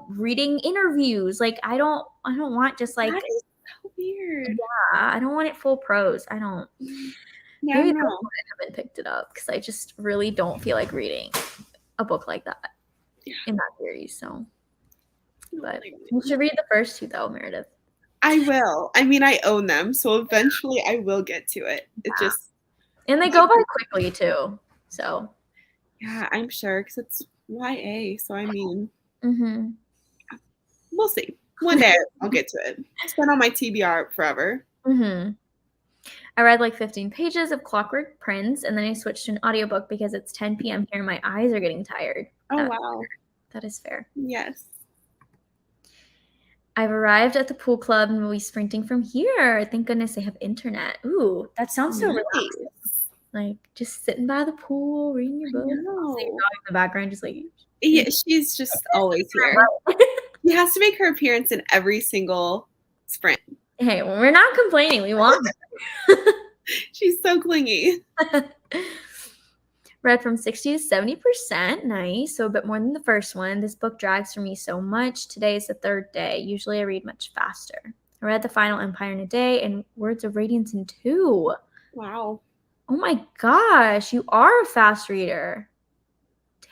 reading interviews. Like I don't want just like that is so weird. I don't want it full prose. I don't. Yeah, Maybe that's no. why I haven't picked it up because I just really don't feel like reading a book like that Yeah. in that series. So, but Like, you should read the first two though, Meredith. I will. I mean, I own them, so eventually I will get to it. It Yeah. just, And they go by quickly too. So, yeah, I'm sure because it's YA. So I mean, mm-hmm. we'll see. One day I'll get to it. It's been on my TBR forever. Mm-hmm. I read like 15 pages of Clockwork Prince, and then I switched to an audiobook because it's 10 p.m. here and my eyes are getting tired. Oh, wow. That is fair. Yes. I've arrived at the pool club and will be sprinting from here. Thank goodness they have internet. Ooh, that sounds so relaxing. Like just sitting by the pool, reading your book. No. In the background, just like Yeah, she's just always here. She has to make her appearance in every single sprint. Hey, well, we're not complaining. We want her. She's so clingy. Read from 60 to 70%. Nice. So a bit more than the first one. This book drags for me so much. Today is the third day. Usually I read much faster. I read The Final Empire in a day and Words of Radiance in 2. Wow. Oh my gosh. You are a fast reader. Dang.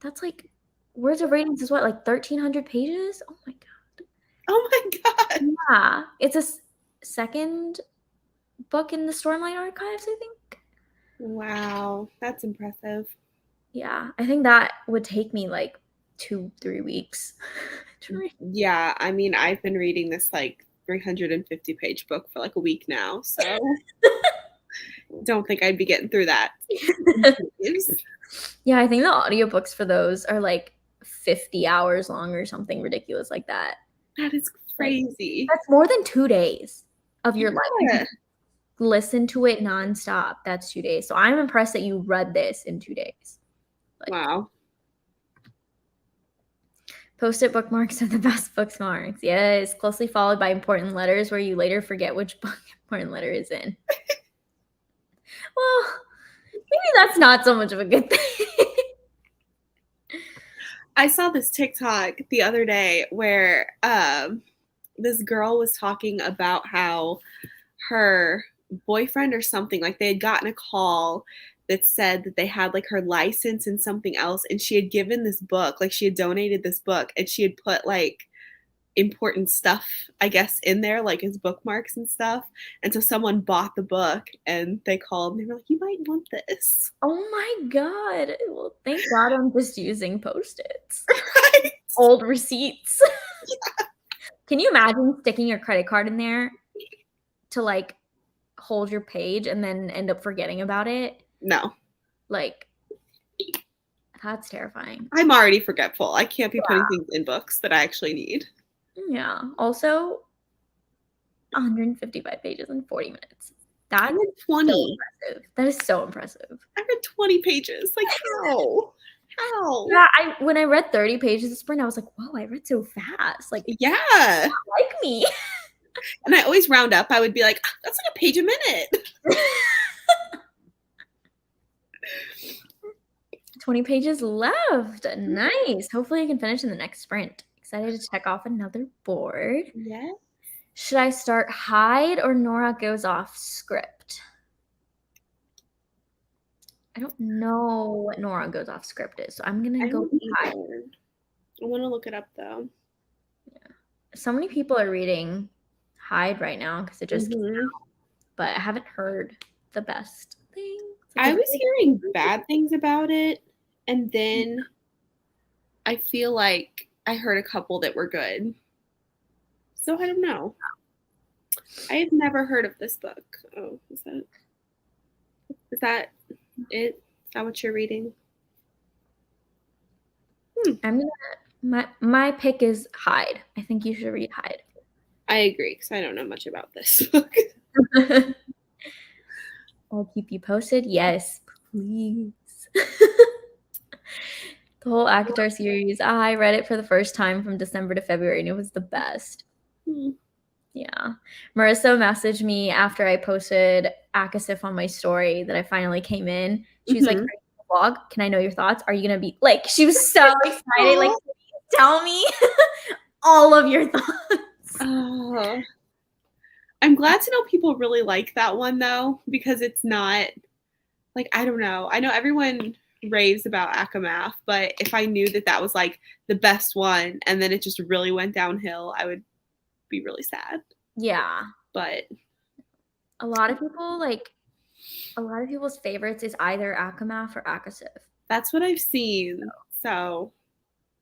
That's like, Words of Radiance is what, like 1,300 pages? Oh my God. Oh my God. Yeah. It's a second book in the Stormlight Archives, I think. Wow. That's impressive. Yeah, I think that would take me like 2-3 weeks to read. Yeah, I mean, I've been reading this like 350-page book for like a week now, so don't think I'd be getting through that. Yeah, I think the audiobooks for those are like 50 hours long or something ridiculous like that. That is crazy. That's more than 2 days of your Yeah. life. Listen to it nonstop. That's 2 days. So I'm impressed that you read this in 2 days. Like, Wow. Post-it bookmarks are the best bookmarks. Yes, closely followed by important letters where you later forget which book important letter is in. Well, maybe that's not so much of a good thing. I saw this TikTok the other day where this girl was talking about how her boyfriend or something, like they had gotten a call that said that they had like her license and something else, and she had given this book, like she had donated this book, and she had put like important stuff, I guess, in there, like his bookmarks and stuff. And so someone bought the book and they called and they were like, you might want this. Oh my God. Well, thank God I'm just using Post-its. Right? Old receipts. Yeah. Can you imagine sticking your credit card in there to like hold your page and then end up forgetting about it? No. Like, that's terrifying. I'm already forgetful. I can't be putting things in books that I actually need. Yeah. Also, 155 pages in 40 minutes. That's I read 20. so impressive. That is so impressive. I read 20 pages. Like, how? How? Yeah, when I read 30 pages this spring, I was like, whoa, I read so fast. Like, Yeah. like me. And I always round up. I would be like, that's like a page a minute. 20 pages left. Nice. Hopefully I can finish in the next sprint. Excited to check off another board. Yeah. Should I start Hide or Nora Goes Off script? I don't know what Nora Goes Off script is, so I'm going to go Hide. I want to look it up, though. Yeah. So many people are reading Hide right now because it just came out, but I haven't heard the best things. I was hearing bad things about it, and then I feel like I heard a couple that were good. So I don't know. I have never heard of this book. Oh, is that it? Is that what you're reading? I'm gonna my pick is Hide. I think you should read Hide. I agree because I don't know much about this book. I'll keep you posted. Yes, Please. The whole ACOTAR series. I read it for the first time from December to February, and it was the best. Yeah. Marissa messaged me after I posted ACOSF on my story that I finally came in. She was like, "Are you gonna vlog? Can I know your thoughts? Are you gonna be like?" She was so excited. Like, tell me all of your thoughts. I'm glad to know people really like that one though, because it's not like, I don't know. I know everyone raves about Akamath, but if I knew that that was like the best one and then it just really went downhill, I would be really sad. Yeah. But a lot of people's favorites is either Akamath or ACOSF. That's what I've seen. So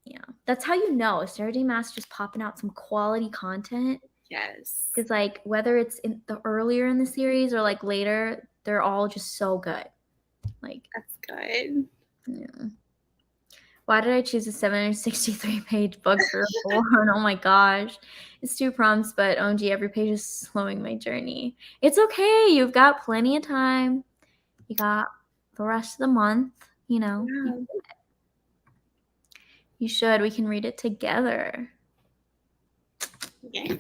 yeah, that's how you know Sarah J. Maas just popping out some quality content. Yes. Because like whether it's in the earlier in the series or like later, they're all just so good. Like that's good. Yeah. Why did I choose a 763-page book for a bullhorn? Oh my gosh. It's 2 prompts, but OMG, every page is slowing my journey. It's okay. You've got plenty of time. You got the rest of the month, you know. Yeah. You should. We can read it together. Okay.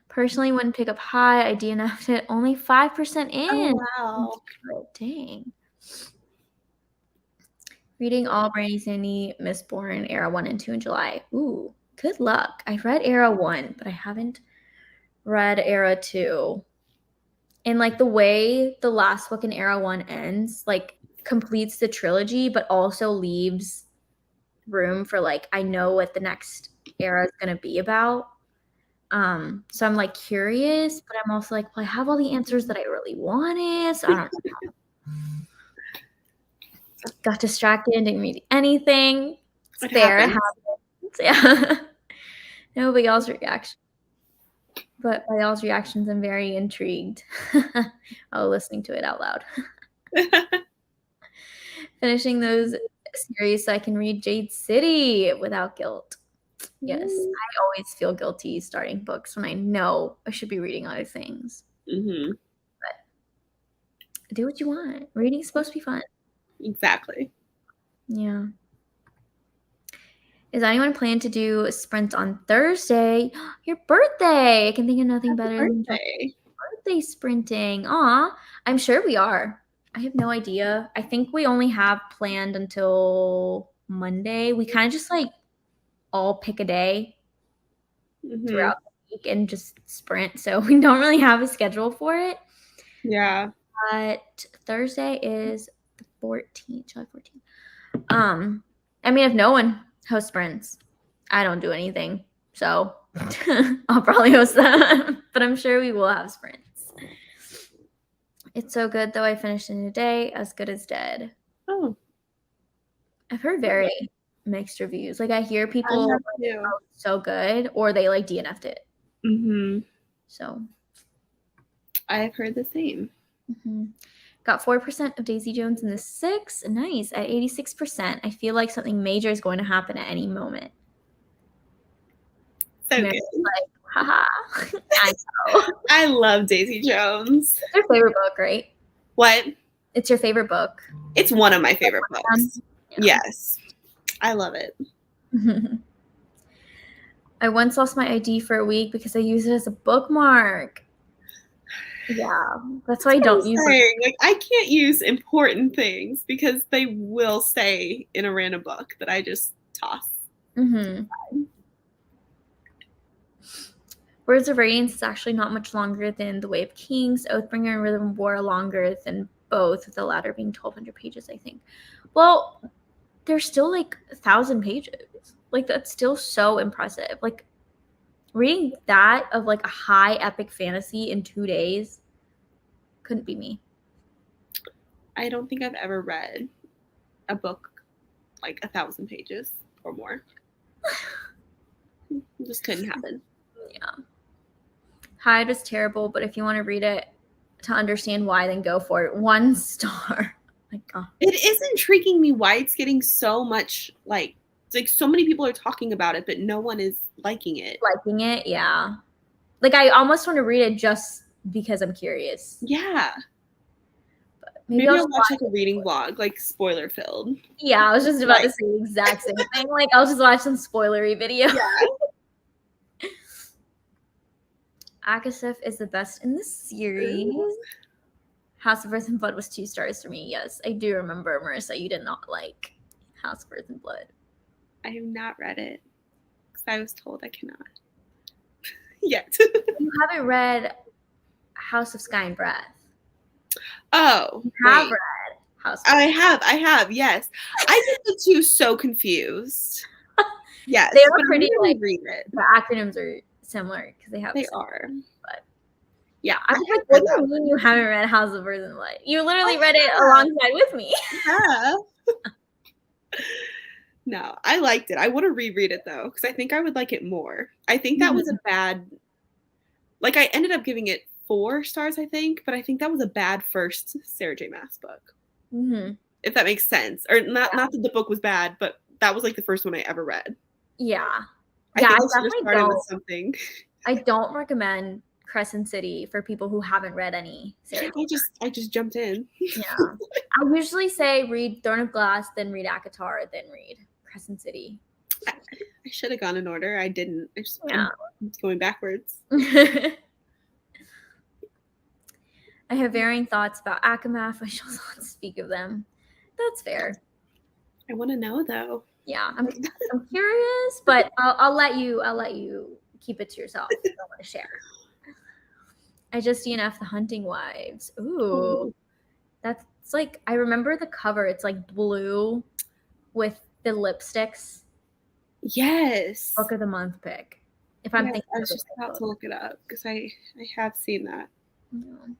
Personally, wouldn't pick up high. I DNF'd it. Only 5% in. Oh, wow. Dang. Reading all Brandy Sandy, Mistborn, Era 1 and 2 in July. Ooh, good luck. I've read Era 1, but I haven't read Era 2. And like the way the last book in Era 1 ends, like completes the trilogy, but also leaves room for like, I know what the next era is going to be about. So I'm like curious, but I'm also like, well, I have all the answers that I really wanted. So I don't know. Got distracted and didn't read anything. It's fair. It happens. Yeah. No, but y'all's reaction. But by y'all's reactions, I'm very intrigued. Listening to it out loud. Finishing those series so I can read Jade City without guilt. Yes, I always feel guilty starting books when I know I should be reading other things. Mm-hmm. But do what you want. Reading's supposed to be fun. Exactly. Yeah. Is anyone planning to do a sprint on Thursday? Your birthday! I can think of nothing better than birthday sprinting. Aw, I'm sure we are. I have no idea. I think we only have planned until Monday. We kind of just like all pick a day throughout the week and just sprint. So we don't really have a schedule for it. Yeah. But Thursday is the 14th, July 14th. I mean, if no one hosts sprints, I don't do anything. So I'll probably host them. But I'm sure we will have sprints. It's so good, though. I finished in a day. As good as dead. Oh. I've heard very mixed reviews. Like I hear people like, oh, so good, or they like DNF'd it. Mm-hmm. So I've heard the same. Mm-hmm. Got 4% of Daisy Jones in the 6. Nice. At 86%. I feel like something major is going to happen at any moment. So good. Like, haha. I know. I love Daisy Jones. It's your favorite book, right? What? It's your favorite book. It's one of my favorite books. Yeah. Yes. I love it. I once lost my ID for a week because I used it as a bookmark. Yeah, that's why I don't use it. Like I can't use important things because they will stay in a random book that I just toss. Mm-hmm. Words of Radiance is actually not much longer than The Way of Kings. Oathbringer and Rhythm of War are longer than both, with the latter being 1,200 pages, I think. Well, they're still like 1,000 pages. Like that's still so impressive. Like reading that of like a high epic fantasy in 2 days couldn't be me. I don't think I've ever read a book like 1,000 pages or more. It just couldn't happen. Yeah. Hyde was terrible, but if you want to read it to understand why, then go for it. 1 star. My God. It is intriguing me why it's getting so much like so many people are talking about it, but no one is liking it. Liking it, yeah. Like I almost want to read it just because I'm curious. Yeah. But Maybe Maybe I'll I'll just watch watch like a reading vlog, like spoiler filled. Yeah, I was just about to Like, say the exact same thing. Like, I'll just watch some spoilery videos. yeah. Akasif is the best in the series. House of Earth and Blood was 2 stars for me. Yes, I do remember, Marissa, you did not like House of Earth and Blood. I have not read it because I was told I cannot yet. You haven't read House of Sky and Breath. Oh, You have wait. read House of I have, yes. I get the two so confused. Yes, They are but pretty, I'm like, read it. the acronyms are similar because they have. They are. But yeah, I'm like, what do you mean you haven't read House of Earth and Blood? You literally read it alongside with me. Yeah. No, I liked it. I want to reread it though because I think I would like it more. I think that was a bad. Like I ended up giving it 4 stars, I think, but I think that was a bad first Sarah J. Maas book. Mm-hmm. If that makes sense, or not that the book was bad, but that was like the first one I ever read. Yeah. I think I should have definitely started with something. I don't recommend Crescent City for people who haven't read any Sarah J. I just jumped in. Yeah. I usually say read Throne of Glass, then read ACOTAR, then read Crescent City. I should have gone in order. I didn't. I'm going backwards. I have varying thoughts about Akamath. I shall not speak of them. That's fair. I want to know though. Yeah, I'm curious, but I'll let you keep it to yourself. I don't want to share. I just DNF The Hunting Wives. Ooh. That's like, I remember the cover. It's like blue with the lipsticks. Yes. Book of the month pick. If I'm thinking, I was just about to look it up because I have seen that. Yeah.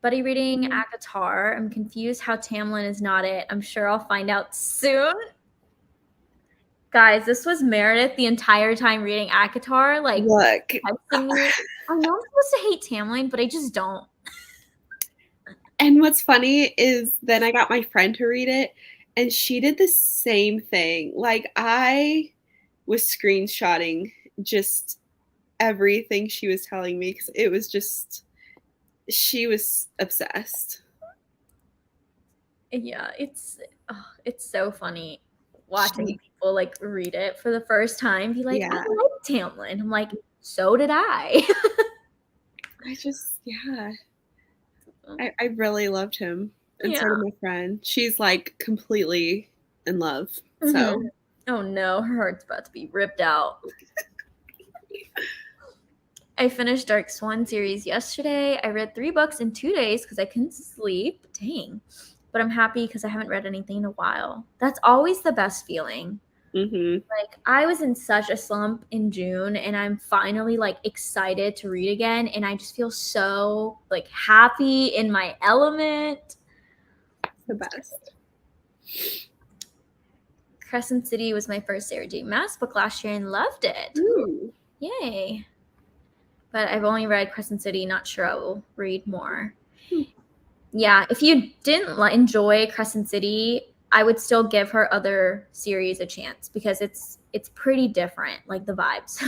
Buddy reading ACOTAR. I'm confused how Tamlin is not it. I'm sure I'll find out soon. Guys, this was Meredith the entire time reading ACOTAR. Like, look, I know I'm supposed to hate Tamlin, but I just don't. And what's funny is then I got my friend to read it, and she did the same thing. Like, I was screenshotting just everything she was telling me because it was just, she was obsessed. Yeah, it's so funny watching people like read it for the first time. Be like, I like Tamlin. I'm like, so did I. I just, I really loved him. And so did my friend. She's like completely in love. So. Oh no, her heart's about to be ripped out. I finished Dark Swan series yesterday. I read 3 books in 2 days because I couldn't sleep. Dang. But I'm happy because I haven't read anything in a while. That's always the best feeling. Like, I was in such a slump in June, and I'm finally like excited to read again, and I just feel so like happy in my element. The best. Crescent City was my first Sarah J. Maas book last year and loved it. Ooh. Yay. But I've only read Crescent City. Not sure I will read more. Yeah, if you didn't enjoy Crescent City, I would still give her other series a chance because it's pretty different, like the vibes.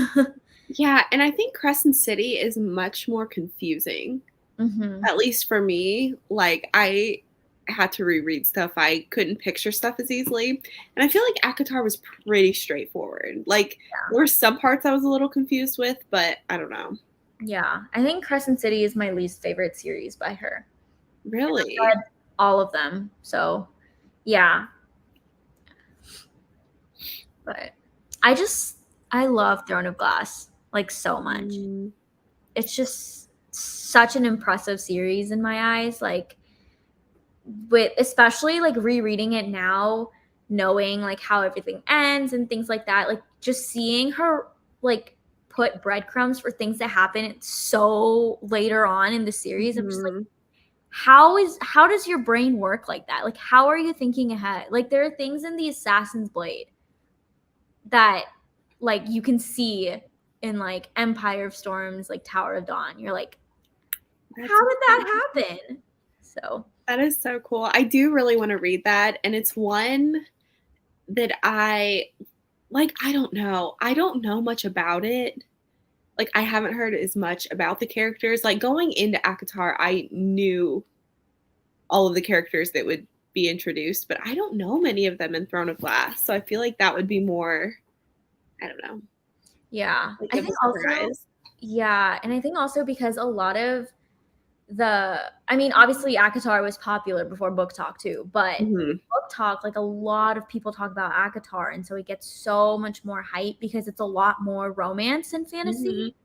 Yeah, and I think Crescent City is much more confusing. At least for me. Like, I had to reread stuff. I couldn't picture stuff as easily. And I feel like ACOTAR was pretty straightforward. Like, there were some parts I was a little confused with, but I don't know. Yeah, I think Crescent City is my least favorite series by her. Really? I've read all of them, so yeah. But I love Throne of Glass like so much. It's just such an impressive series in my eyes. Like, with especially like rereading it now, knowing like how everything ends and things like that, like just seeing her like put breadcrumbs for things that happen so later on in the series. I'm just like, how does your brain work like that? Like, how are you thinking ahead? Like, there are things in the Assassin's Blade that like you can see in like Empire of Storms, like Tower of Dawn. You're like, how did that happen? So that is so cool. I do really want to read that, and it's one that I don't know. I don't know much about it. Like, I haven't heard as much about the characters. Like, going into ACOTAR, I knew all of the characters that would be introduced, but I don't know many of them in Throne of Glass, so I feel like that would be more, I don't know, Yeah. like I of a think also, surprise. yeah. And I think also because a lot of I mean, obviously ACOTAR was popular before Book Talk too, but Mhm. Book Talk, like a lot of people talk about ACOTAR, and so it gets so much more hype because it's a lot more romance and fantasy.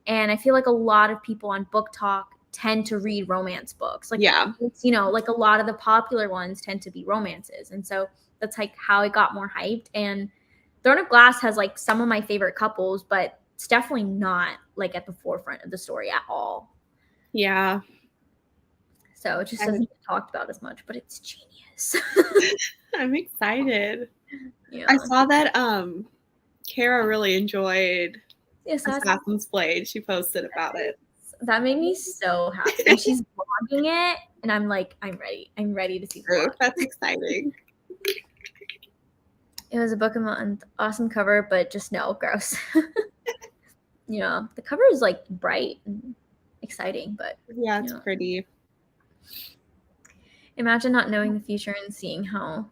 And I feel like a lot of people on Book Talk tend to read romance books. Like, Yeah. it's, like a lot of the popular ones tend to be romances. And so that's like how it got more hyped. And Throne of Glass has like some of my favorite couples, but it's definitely not like at the forefront of the story at all. Yeah. So it just doesn't get talked about as much, but it's genius. I'm excited. Yeah. I saw that Kara really enjoyed Assassin's Blade. She posted about it. That made me so happy. And she's vlogging it, and I'm like, I'm ready. I'm ready to see the vlog. That's exciting. It was a book of month, awesome cover, but just no, gross. Yeah, the cover is like bright and exciting, but yeah, it's pretty. Imagine not knowing the future and seeing how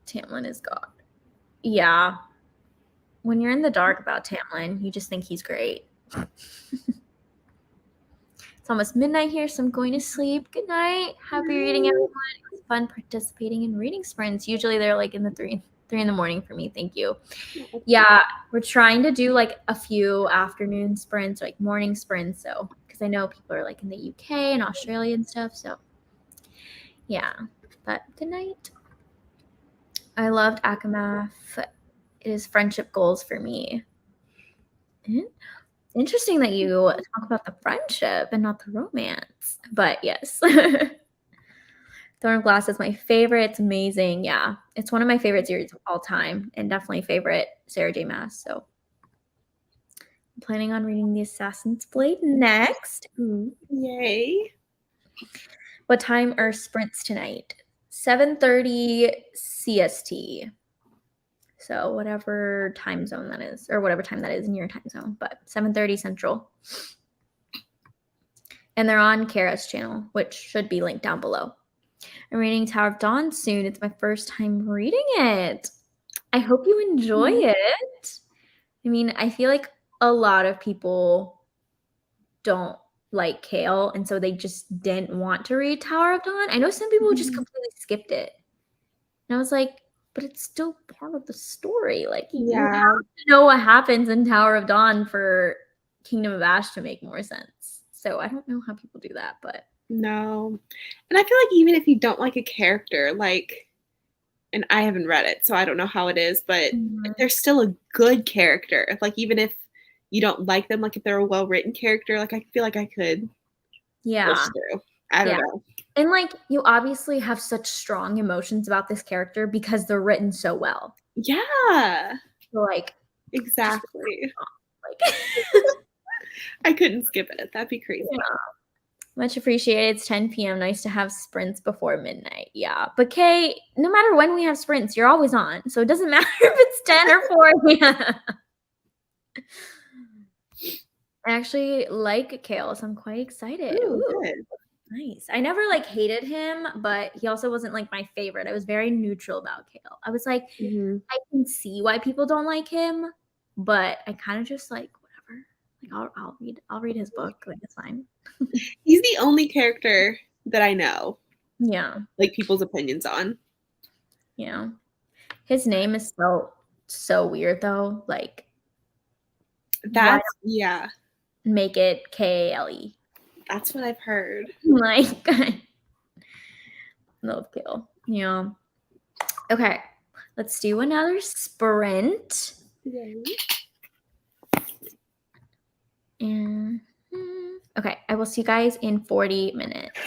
Tamlin is God. Yeah. When you're in the dark about Tamlin, you just think he's great. It's almost midnight here, so I'm going to sleep. Good night. Happy reading, everyone. It was fun participating in reading sprints. Usually they're like in the 3 in the morning for me. Thank you. Yeah, we're trying to do like a few afternoon sprints, like morning sprints. So, because I know people are like in the UK and Australia and stuff. So, yeah. But good night. I loved Akamath. It is friendship goals for me. Interesting that you talk about the friendship and not the romance. But yes. Throne of Glass is my favorite. It's amazing. Yeah. It's one of my favorite series of all time and definitely favorite Sarah J. Maas. So I'm planning on reading The Assassin's Blade next. Ooh. Yay. What time are sprints tonight? 7:30 CST. So whatever time zone that is, or whatever time that is in your time zone, but 7:30 Central. And they're on Kara's channel, which should be linked down below. I'm reading Tower of Dawn soon. It's my first time reading it. I hope you enjoy it. I mean, I feel like a lot of people don't like Kale, and so they just didn't want to read Tower of Dawn. I know some people just completely skipped it. And I was like, but it's still part of the story. Like, you have to know what happens in Tower of Dawn for Kingdom of Ash to make more sense. So I don't know how people do that, but no. And I feel like even if you don't like a character, like, and I haven't read it, so I don't know how it is, but if they're still a good character, like even if you don't like them, like if they're a well-written character, like I feel like I could push through. I don't know. And like, you obviously have such strong emotions about this character because they're written so well. Yeah. So like, exactly. Like I couldn't skip it. That'd be crazy. Yeah. Much appreciated. It's 10 p.m. Nice to have sprints before midnight. Yeah. But Kay, no matter when we have sprints, you're always on. So it doesn't matter if it's 10 or 4. Yeah. I actually like Kale, so I'm quite excited. Ooh, good. Nice. I never like hated him, but he also wasn't like my favorite. I was very neutral about Kale. I was like, I can see why people don't like him, but I kind of just like whatever. Like I'll read his book. Like it's fine. He's the only character that I know. Yeah. Like people's opinions on. Yeah. His name is so weird though. Like that's make it Kale. That's what I've heard. Like love Kale. Yeah. Okay. Let's do another sprint. Yay. And okay, I will see you guys in 40 minutes.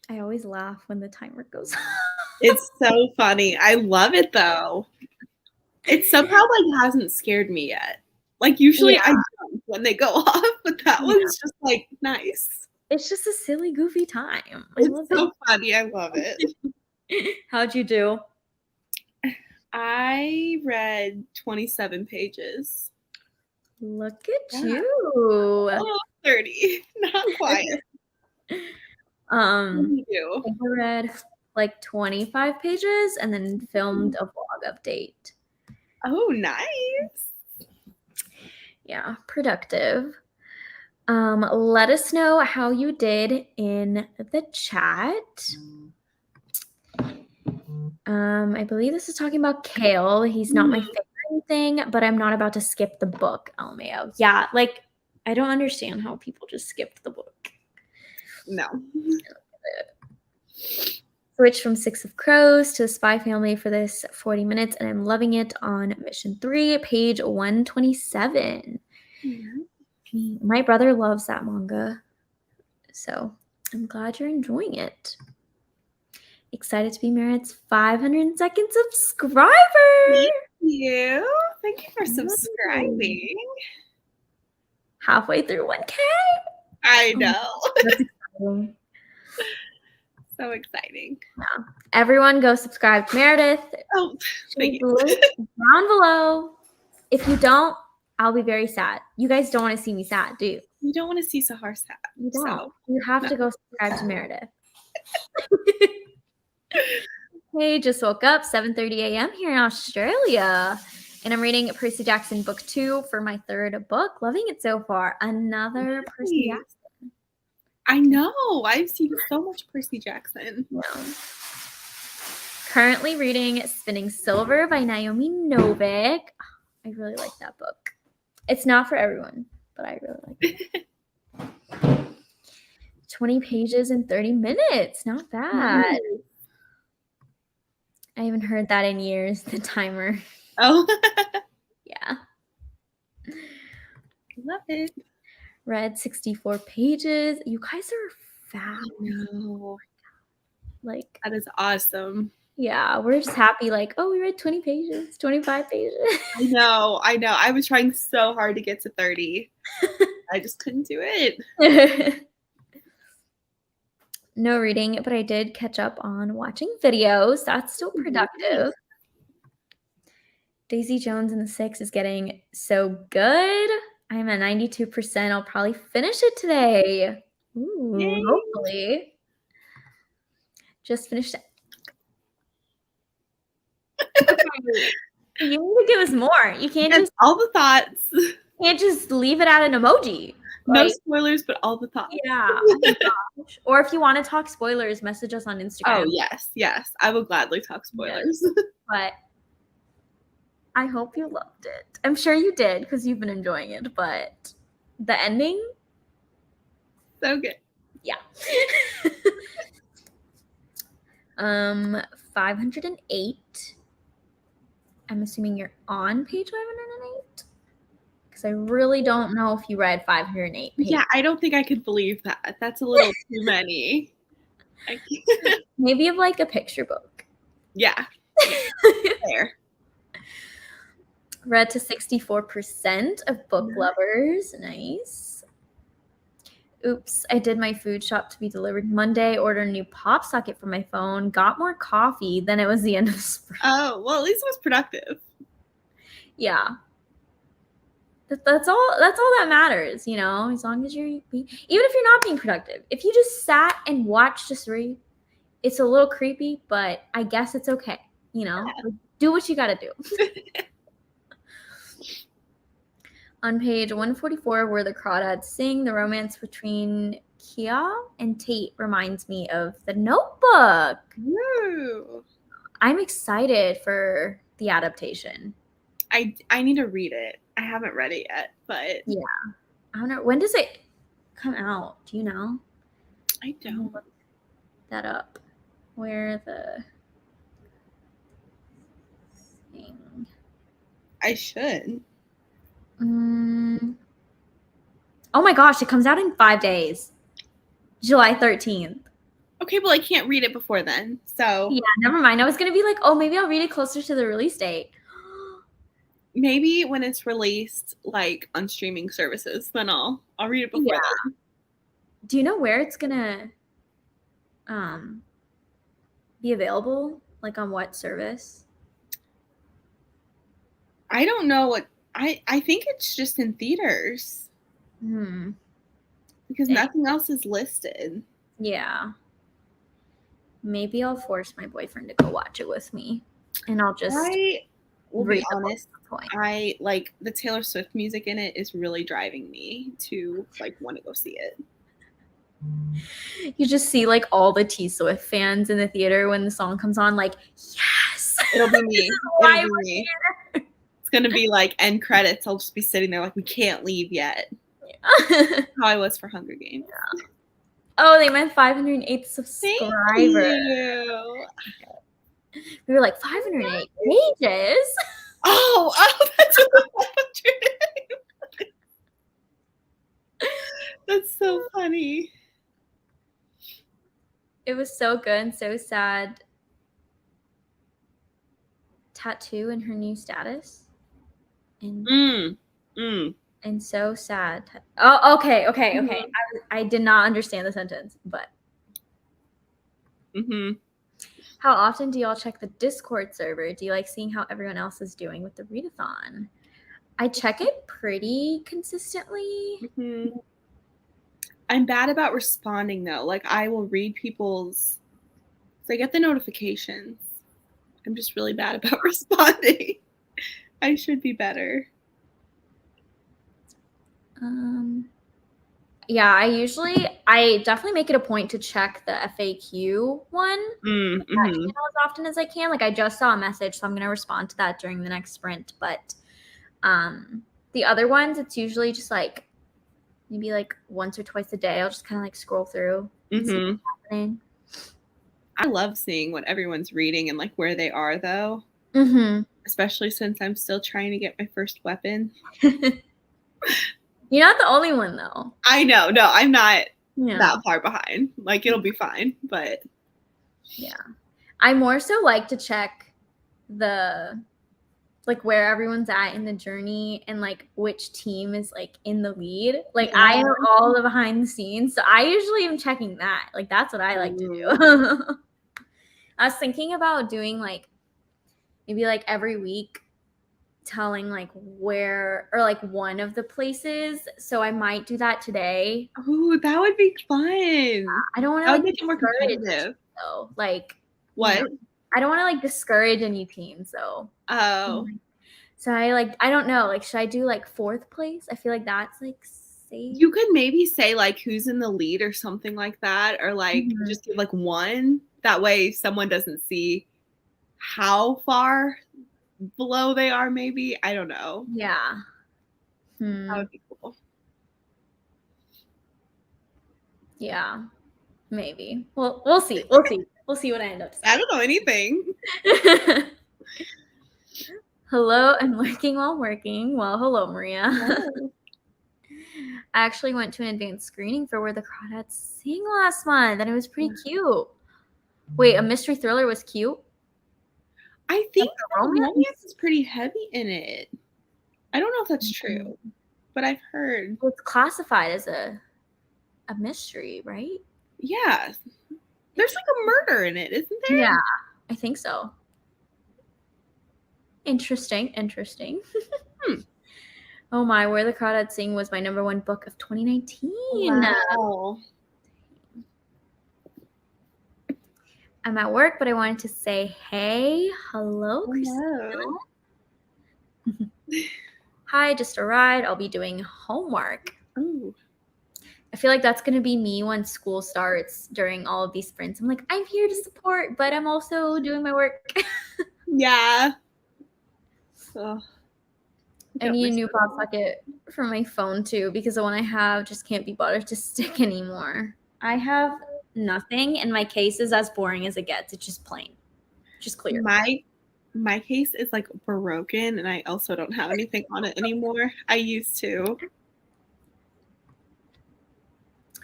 I always laugh when the timer goes off. It's so funny. I love it though. It somehow like hasn't scared me yet. Like usually I jump when they go off, but that one's just like nice. It's just a silly, goofy time. It's so funny. I love it. How'd you do? I read 27 pages. Look at you. 30. Not quite. What do you do? I read like 25 pages and then filmed a vlog update. Oh, nice. Yeah, productive. Let us know how you did in the chat. I believe this is talking about Kale. He's not my favorite thing, but I'm not about to skip the book, LMAO. Yeah, like I don't understand how people just skipped the book. No. Switch from Six of Crows to the Spy Family for this 40 minutes, and I'm loving it on mission 3, page 127. Mm-hmm. My brother loves that manga, so I'm glad you're enjoying it. Excited to be Meredith's 502nd subscriber. Thank you. Thank you for subscribing. Halfway through 1K. I know. That's exciting. So exciting. Yeah. Everyone go subscribe to Meredith. Oh, thank you. Down below. If you don't, I'll be very sad. You guys don't want to see me sad, do you? You don't want to see Sahar sad. You don't. So, you have to go subscribe to Meredith. Hey, just woke up, 7:30 a.m. here in Australia. And I'm reading Percy Jackson book 2 for my 3rd book. Loving it so far. Another Percy Jackson. I know. I've seen so much Percy Jackson. Yeah. Currently reading Spinning Silver by Naomi Novik. I really like that book. It's not for everyone, but I really like it. 20 pages in 30 minutes. Not bad. I haven't heard that in years, the timer. Oh. Yeah. Love it. Read 64 pages. You guys are fast. No. Like, that is awesome. Yeah, we're just happy. Like, oh, we read 20 pages, 25 pages. I know. I was trying so hard to get to 30. I just couldn't do it. No reading, but I did catch up on watching videos. That's still productive. Daisy Jones and the Six is getting so good. I'm at 92%. I'll probably finish it today. Ooh, yay. Hopefully. Just finished it. Okay. You need to give us more. You can't just all the thoughts. You can't just leave it at an emoji. No spoilers, but all the thoughts. Yeah. Oh my gosh. Or if you want to talk spoilers, message us on Instagram. Oh, yes. I will gladly talk spoilers. Yes. But I hope you loved it. I'm sure you did because you've been enjoying it. But the ending? So good. Yeah. 508. I'm assuming you're on page 508. Because I really don't know if you read 508 pages. Yeah, I don't think I could believe that. That's a little too many. Maybe of like a picture book. Yeah. Fair. Read to 64% of book lovers. Nice. Oops, I did my food shop to be delivered Monday, ordered a new pop socket for my phone, got more coffee, then it was the end of the spring. Oh, well, at least it was productive. Yeah. That's all that matters, you know, as long as you're even if you're not being productive. If you just sat and watched us read, it's a little creepy, but I guess it's okay, you know? Yeah. Like, do what you got to do. On page 144, where the crawdads sing, the romance between Kia and Tate reminds me of The Notebook. Woo. I'm excited for the adaptation. I need to read it. I haven't read it yet, but yeah, I don't know. When does it come out? Do you know? I don't look that up. Where the thing? I should. Oh my gosh, it comes out in 5 days. July 13th. Okay, well, I can't read it before then, so yeah, never mind. I was gonna be like, oh, maybe I'll read it closer to the release date. Maybe when it's released, like on streaming services, then I'll read it before then. Do you know where it's gonna be available? Like on what service? I don't know what I think it's just in theaters. Because nothing else is listed. Yeah. Maybe I'll force my boyfriend to go watch it with me, and I'll just. I will be honest. Point. I like the Taylor Swift music in it is really driving me to like want to go see it. You just see like all the T Swift fans in the theater when the song comes on, like, yes, it'll be me. It'll be me. It's gonna be like end credits. I'll just be sitting there like we can't leave yet. Yeah. How I was for Hunger Games. Yeah. Oh, they meant 508 subscribers. Thank you. We were like 508 pages. Oh, that's 500. That's so funny. It was so good and so sad. Tattoo in her new status. And so sad. Oh, okay. I did not understand the sentence, but. How often do y'all check the Discord server? Do you like seeing how everyone else is doing with the Read-a-thon? I check it pretty consistently. I'm bad about responding though. Like I will read people's. So I get the notifications. I'm just really bad about responding. I should be better. Yeah, I definitely make it a point to check the FAQ one as often as I can. Like I just saw a message, so I'm going to respond to that during the next sprint. But the other ones, it's usually just like maybe like once or twice a day. I'll just kind of like scroll through and see what's happening. I love seeing what everyone's reading and like where they are though. Especially since I'm still trying to get my first weapon. You're not the only one, though. I know. No, I'm not that far behind. Like, it'll be fine, but. Yeah. I more so like to check like, where everyone's at in the journey and, like, which team is, like, in the lead. Like, I know all the behind the scenes, so I usually am checking that. Like, that's what I like to do. I was thinking about doing, like, maybe, like, every week telling like where or like one of the places, so I might do that today. Oh, that would be fun. I don't want to like make it more competitive though. Like what? You know, I don't want to like discourage any team. So so I don't know. Like, should I do like 4th place? I feel like that's like safe. You could maybe say like who's in the lead or something like that, or like just give like one. That way, someone doesn't see how far below they are, maybe. I don't know. Yeah. That would be cool. Yeah. Maybe. Well, we'll see. We'll see. We'll see what I end up saying. I don't know anything. Hello, I'm lurking while working. Well, hello, Maria. I actually went to an advanced screening for Where the Crawdads Sing last month, and it was pretty cute. Wait, a mystery thriller was cute? I think the the romance? romance is pretty heavy in it. I don't know if that's true, but I've heard. It's classified as a mystery, right? Yeah. There's like a murder in it, isn't there? Yeah, I think so. Interesting. Oh my, Where the Crawdads Sing was my #1 book of 2019. Wow. I'm at work, but I wanted to say, hey, hello, Christina. Hi, just arrived. I'll be doing homework. Ooh. I feel like that's going to be me when school starts during all of these sprints. I'm like, I'm here to support, but I'm also doing my work. Yeah. Oh, I need a new pop socket for my phone too, because the one I have just can't be bothered to stick anymore. I have nothing, and my case is as boring as it gets. It's just plain, just clear. My case is like broken, and I also don't have anything on it anymore. I used to.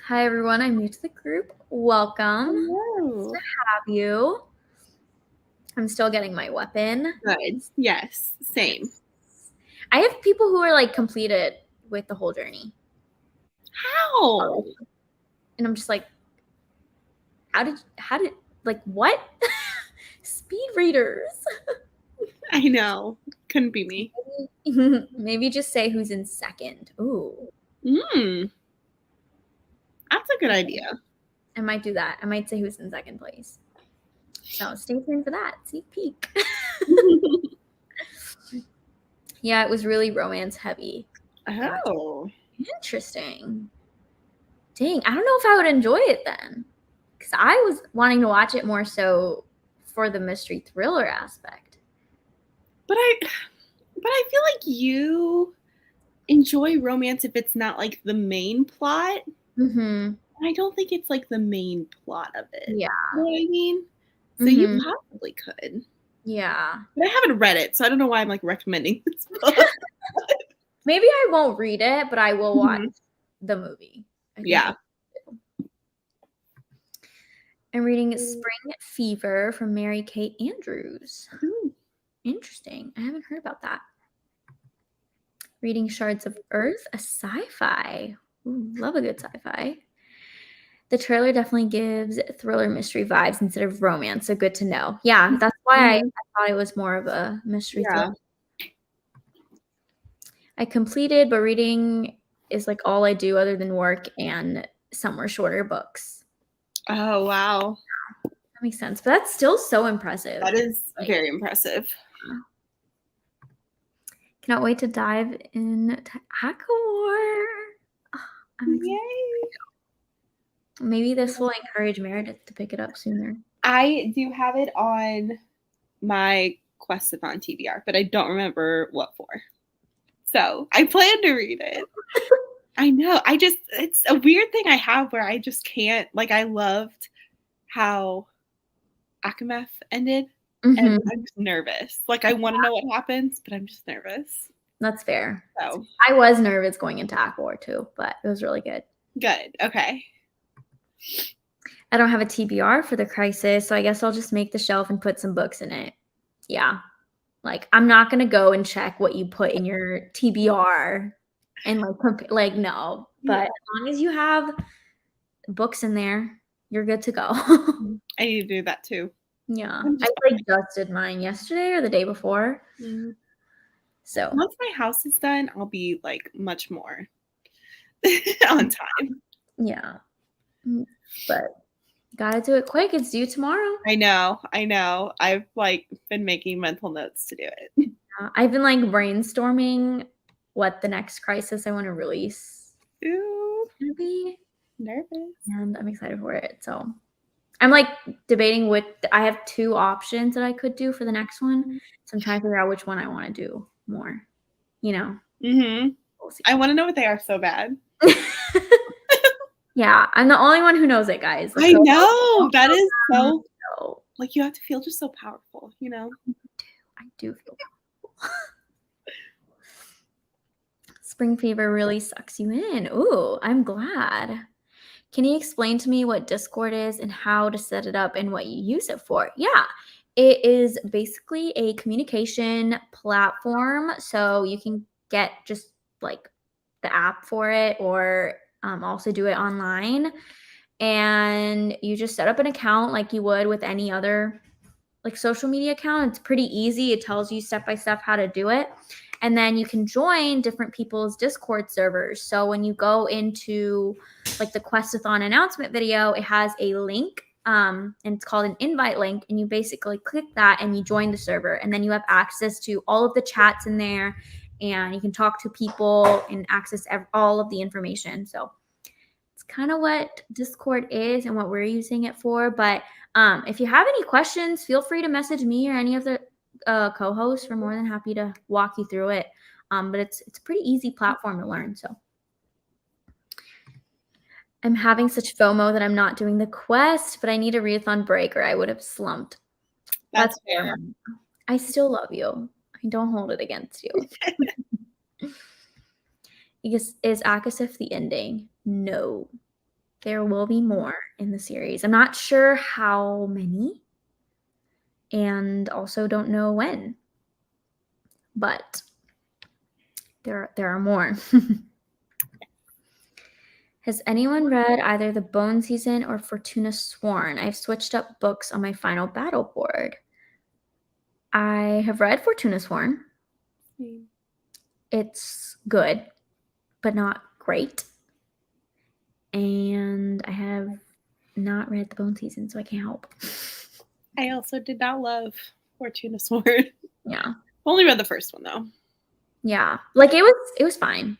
Hi everyone, I'm new to the group. Welcome. Hello. Nice to have you. I'm still getting my weapon. Good. Yes. Same. I have people who are like completed with the whole journey. How? And I'm just like, how did like what? Speed readers. I know. Couldn't be me. Maybe just say who's in second. Ooh. That's a good idea. I might do that. I might say who's in second place. So stay tuned for that. Sneak peek. Yeah, it was really romance heavy. Oh. Interesting. Dang, I don't know if I would enjoy it then. Because I was wanting to watch it more so for the mystery thriller aspect. But I feel like you enjoy romance if it's not like the main plot. Mm-hmm. I don't think it's like the main plot of it. Yeah. You know what I mean? So you possibly could. Yeah. But I haven't read it, so I don't know why I'm like recommending this book. Maybe I won't read it, but I will watch the movie. Yeah. I'm reading Spring Fever from Mary Kate Andrews. Ooh. Interesting. I haven't heard about that. Reading Shards of Earth, a sci-fi. Ooh, love a good sci-fi. The trailer definitely gives thriller mystery vibes instead of romance, so good to know. Yeah, that's why I thought it was more of a mystery thriller. I completed, but reading is like all I do other than work and somewhere shorter books. Oh, wow. That makes sense. But that's still so impressive. That is very impressive. Cannot wait to dive into Aquawar. Oh, I'm excited. Yay. Maybe this will encourage Meredith to pick it up sooner. I do have it on my Quest-A-Thon TBR, but I don't remember what for. So I plan to read it. I know. It's a weird thing I have where I just can't. Like, I loved how Akamath ended, and I'm just nervous. Like, I want to know what happens, but I'm just nervous. That's fair. So I was nervous going into Aquawar too, but it was really good. Good. Okay. I don't have a TBR for the Crisis, so I guess I'll just make the shelf and put some books in it. Yeah. Like, I'm not going to go and check what you put in your TBR and like no. But as long as you have books in there, you're good to go. I need to do that too. Yeah. I just did mine yesterday or the day before. So once my house is done, I'll be like much more on time. Yeah. But gotta do it quick. It's due tomorrow. I know. I've like been making mental notes to do it. I've been like brainstorming what the next Crisis I want to release. Ooh. Gonna be nervous. And I'm excited for it. So I'm like debating I have 2 options that I could do for the next one. So I'm trying to figure out which one I want to do more. You know? We'll see. I want to know what they are so bad. Yeah, I'm the only one who knows it, guys. I know. That is so like you have to feel just so powerful, you know? I do feel powerful. Spring fever really sucks you in. Ooh, I'm glad. Can you explain to me what Discord is and how to set it up and what you use it for? Yeah, it is basically a communication platform. So you can get just like the app for it or also do it online. And you just set up an account like you would with any other like social media account. It's pretty easy. It tells you step by step how to do it. And then you can join different people's Discord servers. So when you go into like the Quest-A-Thon announcement video, it has a link and it's called an invite link. And you basically click that and you join the server. And then you have access to all of the chats in there and you can talk to people and access all of the information. So it's kind of what Discord is and what we're using it for. But if you have any questions, feel free to message me or any of the co-hosts. We're more than happy to walk you through it. But it's a pretty easy platform to learn. So I'm having such FOMO that I'm not doing the quest, but I need a readathon break or I would have slumped. That's fair. I still love you. I don't hold it against you. Is Akasif the ending? No. There will be more in the series. I'm not sure how many and also don't know when. But there are more. Has anyone read either the Bone Season or Fortuna Sworn? I've switched up books on my final battle board. I have read Fortuna Sworn. It's good, but not great. And I have not read the Bone Season, so I can't help. I also did not love Fortuna Sworn. Yeah. Only read the first one though. Yeah. Like it was fine.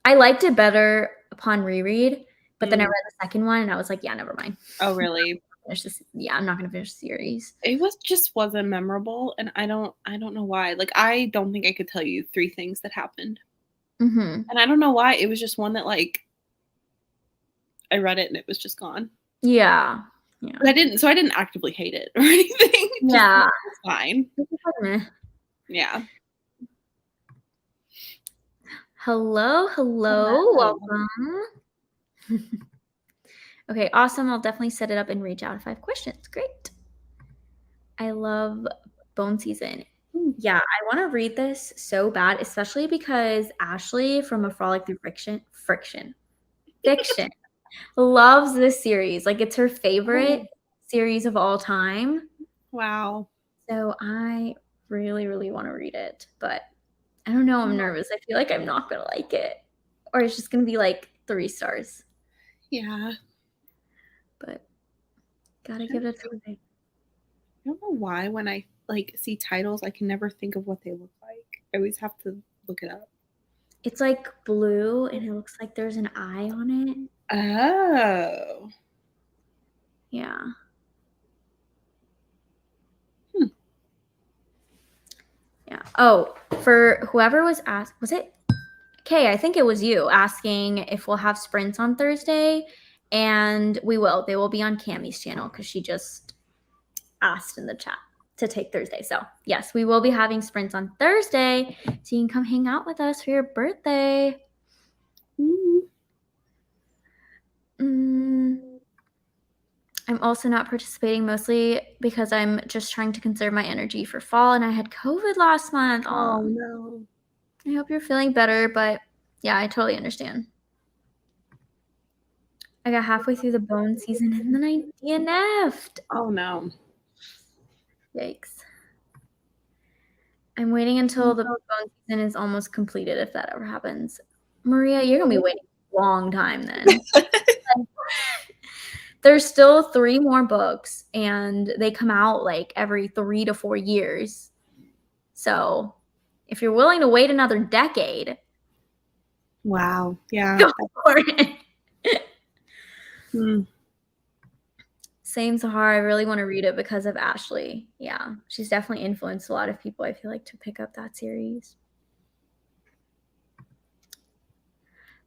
I liked it better upon reread, but then I read the second one and I was like, yeah, never mind. Oh, really? I'm not gonna finish the series. It wasn't memorable, and I don't know why. Like, I don't think I could tell you 3 things that happened. Mm-hmm. And I don't know why. It was just one that like I read it and it was just gone. Yeah. Yeah. But I didn't actively hate it or anything. Yeah. It's fine. Yeah. Hello. Welcome. Okay, awesome. I'll definitely set it up and reach out if I have questions. Great. I love Bone Season. Yeah, I want to read this so bad, especially because Ashley from A Frolic Through Fiction loves this series. Like it's her favorite series of all time. Wow. So I really, really want to read it, but I don't know. I'm nervous. I feel like I'm not going to like it, or it's just going to be like 3 stars. Yeah. But gotta give it a try. I don't know why when I like see titles, I can never think of what they look like. I always have to look it up. It's like blue, and it looks like there's an eye on it. Oh. Yeah. Yeah. Oh, for whoever was asked, was it? Okay, I think it was you asking if we'll have sprints on Thursday, and we will. They will be on Cammie's channel because she just asked in the chat to take Thursday. So yes, we will be having sprints on Thursday, so you can come hang out with us for your birthday. I'm also not participating mostly because I'm just trying to conserve my energy for fall, and I had COVID last month. Oh no. I hope you're feeling better, but yeah, I totally understand. I got halfway through the Bone Season and then I DNF'd. Oh no. Yikes. I'm waiting until the Bone Season is almost completed if that ever happens. Maria, you're going to be waiting a long time then. There's still 3 more books and they come out like every 3 to 4 years. So if you're willing to wait another decade. Wow. Yeah. Go for it. Hmm. Same Sahara. I really want to read it because of Ashley. Yeah, she's definitely influenced a lot of people, I feel like, to pick up that series.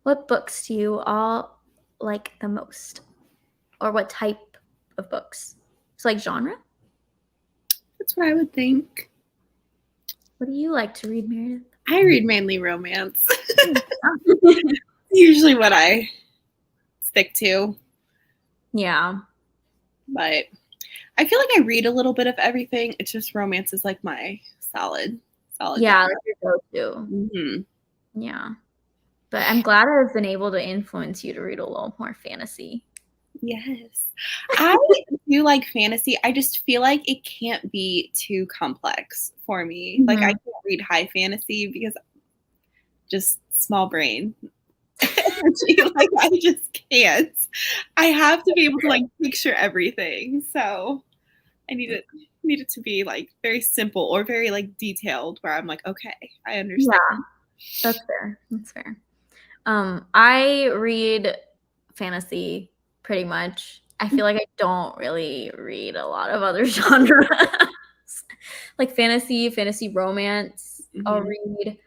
What books do you all like the most? Or what type of books? So like genre? That's what I would think. What do you like to read, Meredith? I read mainly romance. Usually what I stick to. Yeah. But I feel like I read a little bit of everything. It's just romance is like my solid Yeah, genre. like your go-to. Mm-hmm. Yeah. But I'm glad I've been able to influence you to read a little more fantasy. Yes. I do like fantasy. I just feel like it can't be too complex for me. Like I can't read high fantasy because just small brain. Like I just can't. I have to be able to like picture everything. So I need it to be like very simple or very like detailed where I'm like, okay, I understand. Yeah, that's fair. That's fair. I read fantasy pretty much. I feel like I don't really read a lot of other genres. Like fantasy romance, I'll read.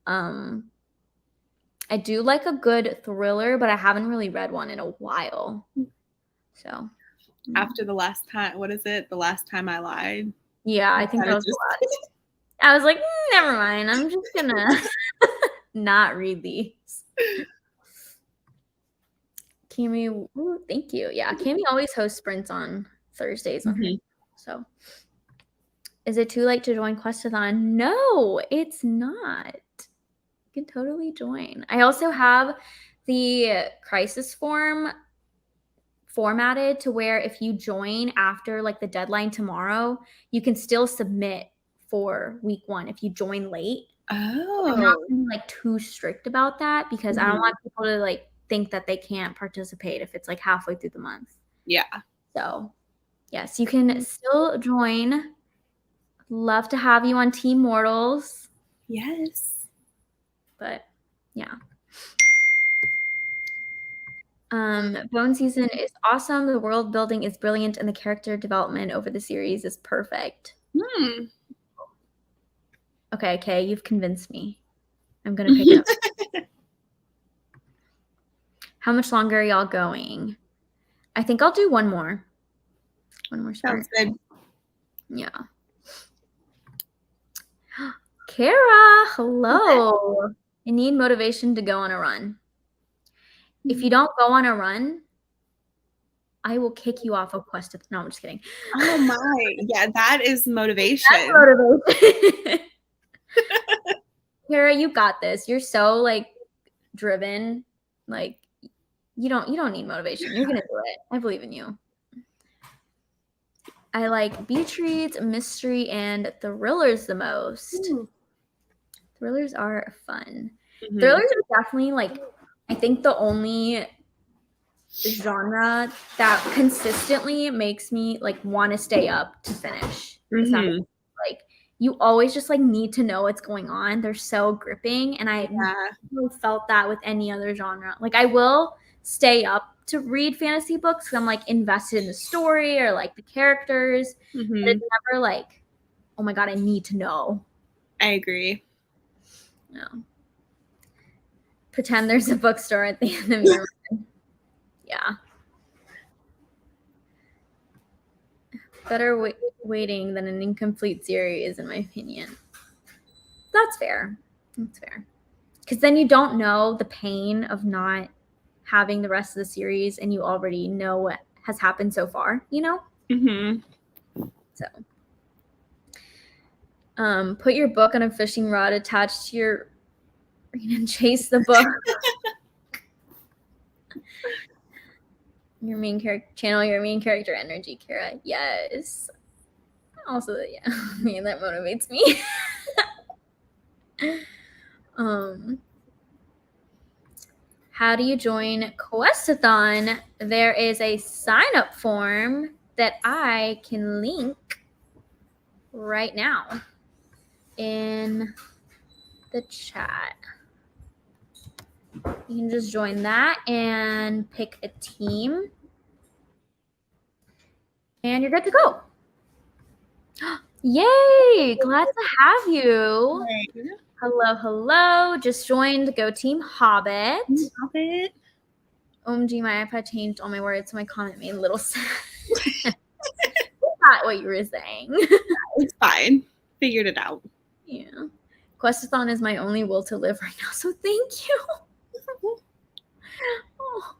I do like a good thriller, but I haven't really read one in a while. So After the last time, what is it? The last time I lied. yeah, I think that was the last. I was like, never mind. I'm just gonna not read these. Cami, thank you. Yeah, Cami always hosts sprints on Thursdays on her. So, is it too late to join Quest-A-Thon? No, it's not. You can totally join. I also have the crisis form formatted to where if you join after like the deadline tomorrow, you can still submit for week 1 if you join late. Oh. I'm not being like too strict about that because I don't want people to like think that they can't participate if it's like halfway through the month. Yeah. So, yes, you can still join. Love to have you on Team Mortals. Yes. But yeah. Bone season is awesome. The world building is brilliant, and the character development over the series is perfect. Okay, you've convinced me. I'm gonna pick it up. How much longer are y'all going? I think I'll do one more. One more sprint. Sounds good. Yeah. Kara, hello. I need motivation to go on a run. If you don't go on a run, I will kick you off of Quest-A-Thon. No, I'm just kidding. Oh my. Yeah, that is motivation. That's motivation. Kara, you got this. You're so like driven. Like you don't need motivation. You're gonna do it. I believe in you. I like beach reads, mystery, and thrillers the most. Ooh. Thrillers are fun. Thrillers are definitely like I think the only genre that consistently makes me like want to stay up to finish. Like you always just like need to know what's going on. They're so gripping, and I never felt that with any other genre. Like I will stay up to read fantasy books because I'm like invested in the story or like the characters. But it's never like, oh my god, I need to know. I agree. No. Pretend there's a bookstore at the end of your run. Yeah. Better waiting than an incomplete series, in my opinion. That's fair. That's fair. Because then you don't know the pain of not having the rest of the series, and you already know what has happened so far, you know? So, put your book on a fishing rod attached to your and chase the book. Your main character channel, your main character energy, Kara. Yes. Also, yeah, man, that motivates me. How do you join Quest-A-Thon? There is a sign-up form that I can link right now in the chat. You can just join that and pick a team. And you're good to go. Yay! Glad to have you. Hello. Just joined Go Team Hobbit. OMG, my iPad changed all my words, so my comment made a little sense. Not what you were saying. It's fine. Figured it out. Yeah. Quest-A-Thon is my only will to live right now, so thank you. Oh.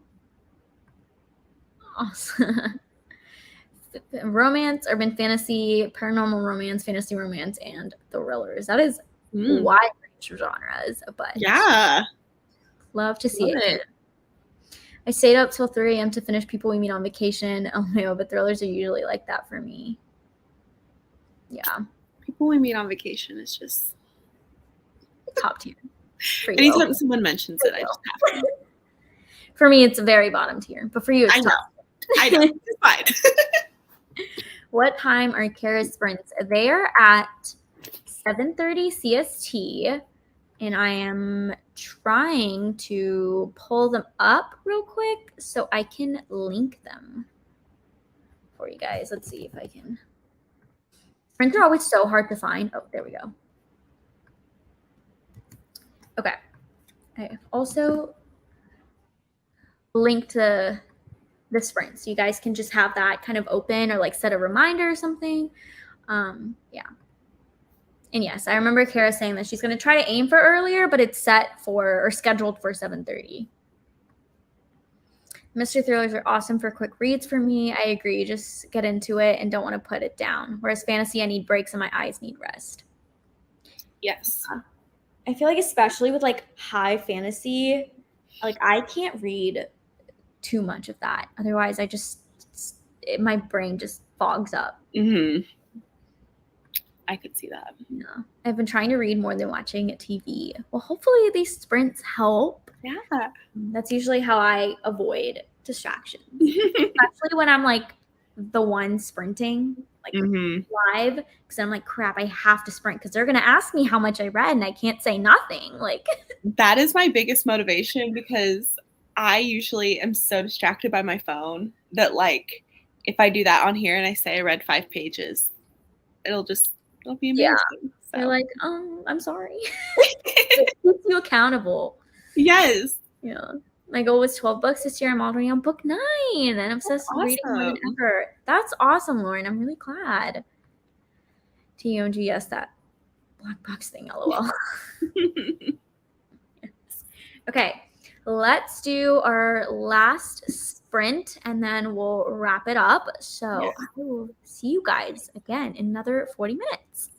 Awesome. Romance, urban fantasy, paranormal romance, fantasy romance, and thrillers. That is wide range of genres, but yeah, love to see it. I stayed up till 3 a.m. to finish People We Meet on Vacation. Oh no, but thrillers are usually like that for me. Yeah. People We Meet on Vacation is just top tier. For you. Anytime someone mentions it, I just have to. For me, it's very bottom tier, but for you, it's top. I know. It's fine. What time are Kara's sprints? They are at 7:30 CST, and I am trying to pull them up real quick so I can link them for you guys. Let's see if I can. Sprints are always so hard to find. Oh, there we go. Okay. I also linked the sprint, so you guys can just have that kind of open or like set a reminder or something. Yeah. And yes, I remember Kara saying that she's going to try to aim for earlier, but it's set for or scheduled for 7:30. Mystery thrillers are awesome for quick reads for me. I agree. Just get into it and don't want to put it down. Whereas fantasy, I need breaks and my eyes need rest. Yes. I feel like especially with like high fantasy, like I can't read too much of that. Otherwise, my brain just fogs up. Mm-hmm. I could see that. Yeah. I've been trying to read more than watching TV. Well, hopefully these sprints help. Yeah. That's usually how I avoid distractions. Especially when I'm like the one sprinting, like live. Because I'm like, crap, I have to sprint because they're going to ask me how much I read and I can't say nothing. Like that is my biggest motivation because I usually am so distracted by my phone that like if I do that on here and I say I read 5 pages, it'll be amazing. Yeah. So. You're like, I'm sorry. It keeps you accountable. Yes. Yeah. My goal was 12 books this year. I'm already on book 9 and I'm obsessed with reading more than ever. That's awesome, Lauren. I'm really glad. TMG, yes, that black box thing, lol. Yes. Okay, let's do our last sprint and then we'll wrap it up. So I will see you guys again in another 40 minutes.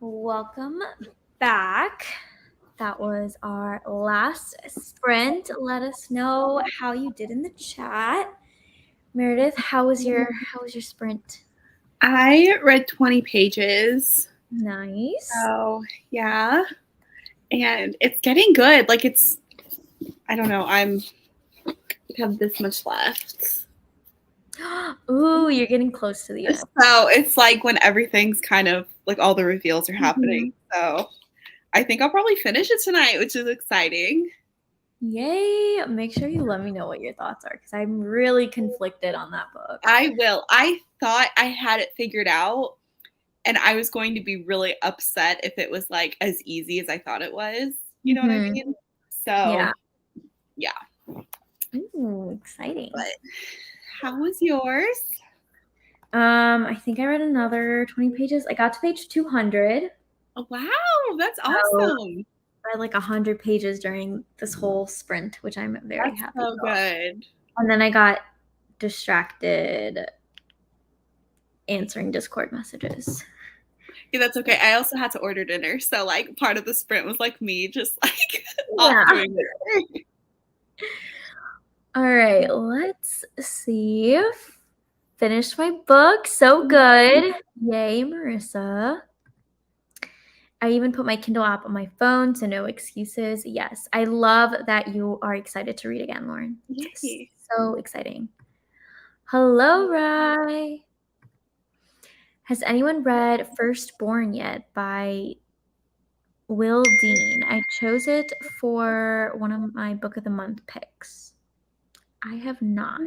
Welcome back. That was our last sprint. Let us know how you did in the chat. Meredith, how was your sprint? I read 20 pages. Nice. So, yeah. And it's getting good. Like, I don't know, I have this much left. Ooh, you're getting close to the end. So it's like when everything's kind of like all the reveals are happening. So I think I'll probably finish it tonight, which is exciting. Yay. Make sure you let me know what your thoughts are because I'm really conflicted on that book. I will. I thought I had it figured out and I was going to be really upset if it was like as easy as I thought it was. You know what I mean? So yeah. Ooh, exciting. But how was yours? I think I read another 20 pages. I got to page 200. Oh, wow, that's awesome. I read like 100 pages during this whole sprint, which I'm very happy about. So good. And then I got distracted answering Discord messages. Yeah, that's okay. I also had to order dinner, so like part of the sprint was like me just like off doing it. All right, let's see. Finished my book. So good. Yay, Marissa. I even put my Kindle app on my phone, so no excuses. Yes, I love that you are excited to read again, Lauren. Yay. So exciting. Hello, Rye. Has anyone read Firstborn yet by Will Dean? I chose it for one of my Book of the Month picks. I have not.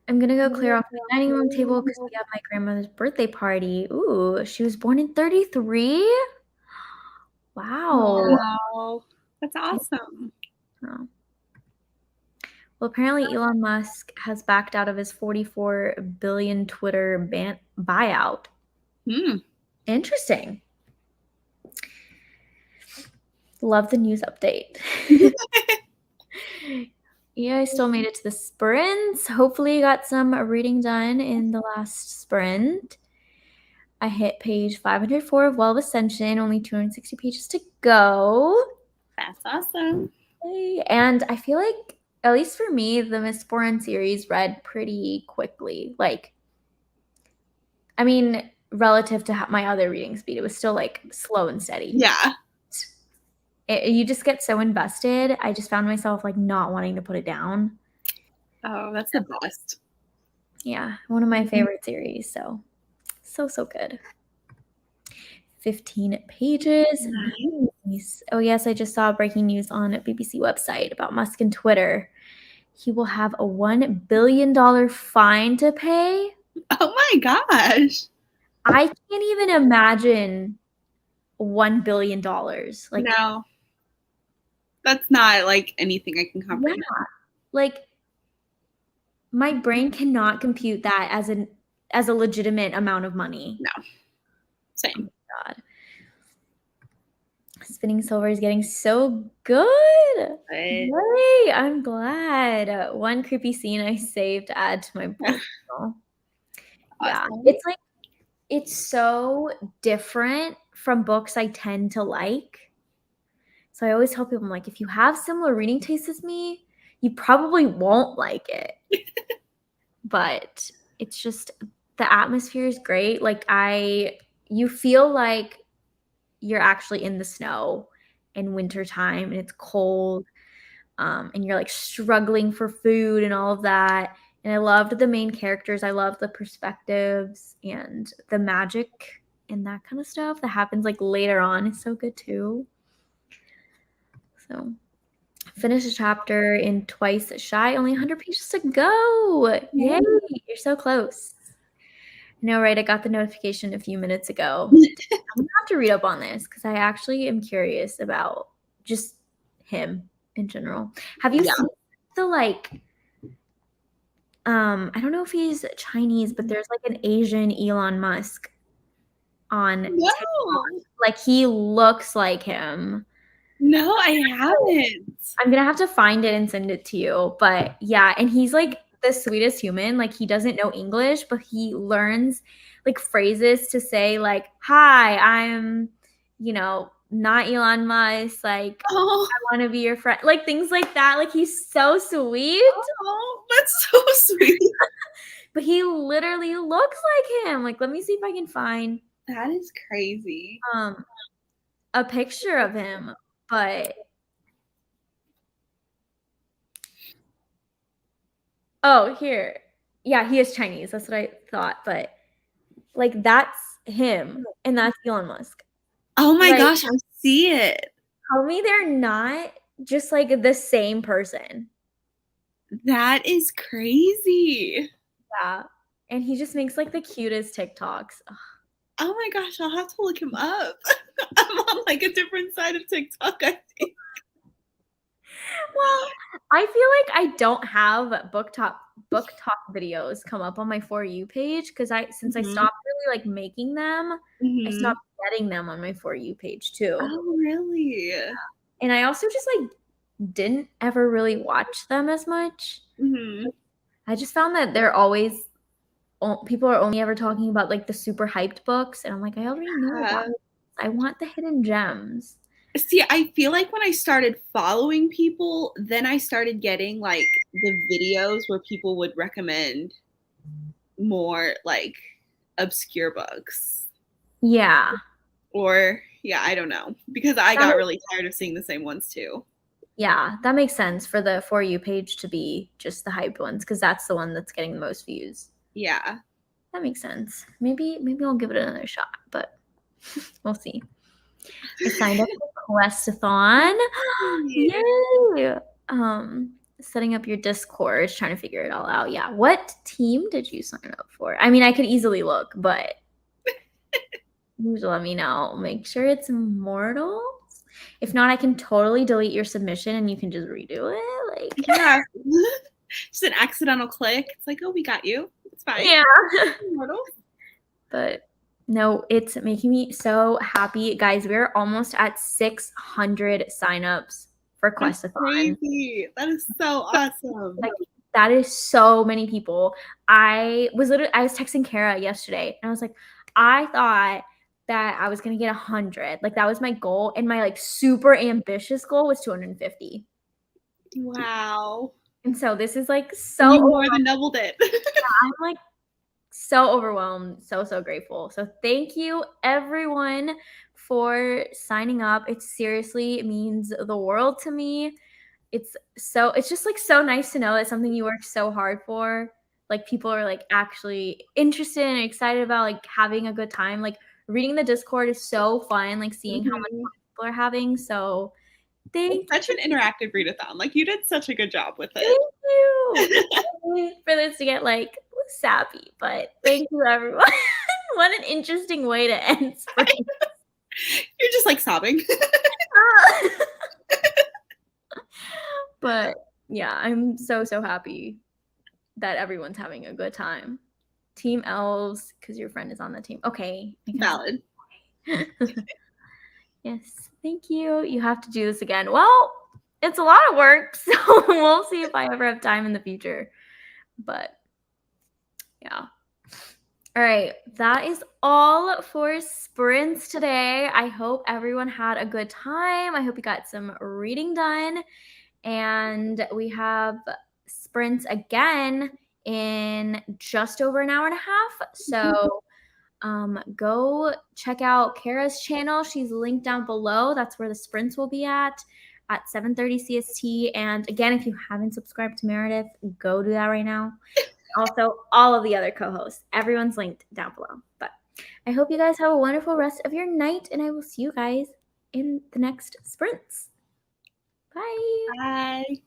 I'm going to go clear off the dining room table because we have my grandmother's birthday party. Ooh, she was born in 33? Wow. That's awesome. Oh. Well, apparently Elon Musk has backed out of his $44 billion Twitter buyout. Interesting. Love the news update. Yeah, I still made it to the sprints. Hopefully got some reading done in the last sprint. I hit page 504 of Well of Ascension, only 260 pages to go. That's awesome. And I feel like, at least for me, the Mistborn series read pretty quickly. Like, I mean, relative to my other reading speed, it was still like slow and steady. Yeah. you just get so invested. I just found myself like not wanting to put it down. Oh, that's the best. Yeah, one of my favorite series. So good. 15 pages. Nice. Oh, yes, I just saw breaking news on a BBC website about Musk and Twitter. He will have a $1 billion fine to pay. Oh my gosh. I can't even imagine $1 billion. Like, no. That's not like anything I can comprehend. Yeah. Like, my brain cannot compute that as a legitimate amount of money. No. Same. Oh my God. Spinning Silver is getting so good. Yay, I'm glad. One creepy scene I saved to add to my bullet journal. Yeah, it's like, it's so different from books I tend to like. So I always tell people, I'm like, if you have similar reading tastes as me, you probably won't like it. But it's just, the atmosphere is great. Like, you feel like you're actually in the snow in wintertime and it's cold, and you're like struggling for food and all of that. And I loved the main characters. I loved the perspectives and the magic and that kind of stuff that happens like later on is so good too. So finish a chapter in Twice Shy, only 100 pages to go. Yay, you're so close. No, right? I got the notification a few minutes ago. I'm gonna have to read up on this because I actually am curious about just him in general. Have you seen the like? I don't know if he's Chinese, but there's like an Asian Elon Musk on TikTok. Like, he looks like him. No, I haven't. I'm gonna have to find it and send it to you. But yeah, and he's like the sweetest human. Like, he doesn't know English, but he learns like phrases to say like, "Hi, I'm, not Elon Musk. Like, I want to be your friend." Like, things like that. Like, he's so sweet. Oh, that's so sweet. But he literally looks like him. Like, let me see if I can find. That is crazy. A picture of him, but. Oh, here. Yeah, he is Chinese. That's what I thought. But like, that's him, and that's Elon Musk. Oh my gosh, I see it. Tell me they're not just like the same person. That is crazy. Yeah. And he just makes like the cutest TikToks. Ugh. Oh my gosh, I'll have to look him up. I'm on like a different side of TikTok, I think. Well, I feel like I don't have book talk videos come up on my For You page because since I stopped really like making them, I stopped getting them on my For You page too. Oh, really? And I also just like didn't ever really watch them as much. I just found that people are only ever talking about like the super hyped books, and I'm like, I already know that. I want the hidden gems. See, I feel like when I started following people, then I started getting like the videos where people would recommend more like obscure books. Yeah. Or, yeah, I don't know. Because I got really tired of seeing the same ones too. Yeah, that makes sense for the For You page to be just the hyped ones because that's the one that's getting the most views. Yeah. That makes sense. Maybe I'll give it another shot, but we'll see. I signed up for Quest-A-Thon. Yay! Setting up your Discord, trying to figure it all out. Yeah. What team did you sign up for? I mean, I could easily look, but you should let me know. Make sure it's Immortals. If not, I can totally delete your submission and you can just redo it. Like, yeah. Just an accidental click. It's like, oh, we got you. It's fine. Yeah. Immortals. But no, it's making me so happy. Guys, we're almost at 600 signups for Quest-A-Thon. Crazy. That is so awesome. Like, that is so many people. I was texting Kara yesterday and I was like, I thought that I was going to get 100. Like, that was my goal. And my like super ambitious goal was 250. Wow. And so this is like so you more than doubled it. Yeah, I'm like so overwhelmed, so grateful. So thank you everyone for signing up. It seriously means the world to me. It's just like so nice to know that something you work so hard for, like people are like actually interested and excited about, like having a good time. Like reading the Discord is so fun, like seeing how much fun people are having. So thank It's such an interactive read-a-thon. Like you did such a good job with it. Thank you. For this to get like sappy, but thank you everyone. What an interesting way to end spring. You're just like sobbing. But yeah, I'm so happy that everyone's having a good time. Team elves, because your friend is on the team. Okay. Valid. Yes, thank you. You have to do this again. Well, it's a lot of work, so we'll see if I ever have time in the future. But yeah. All right, that is all for sprints today. I hope everyone had a good time. I hope you got some reading done. And we have sprints again in just over an hour and a half. So go check out Kara's channel. She's linked down below. That's where the sprints will be at 7:30 CST. And again, if you haven't subscribed to Meredith, go do that right now. Also, all of the other co-hosts, everyone's linked down below. But I hope you guys have a wonderful rest of your night, and I will see you guys in the next sprints. Bye. Bye.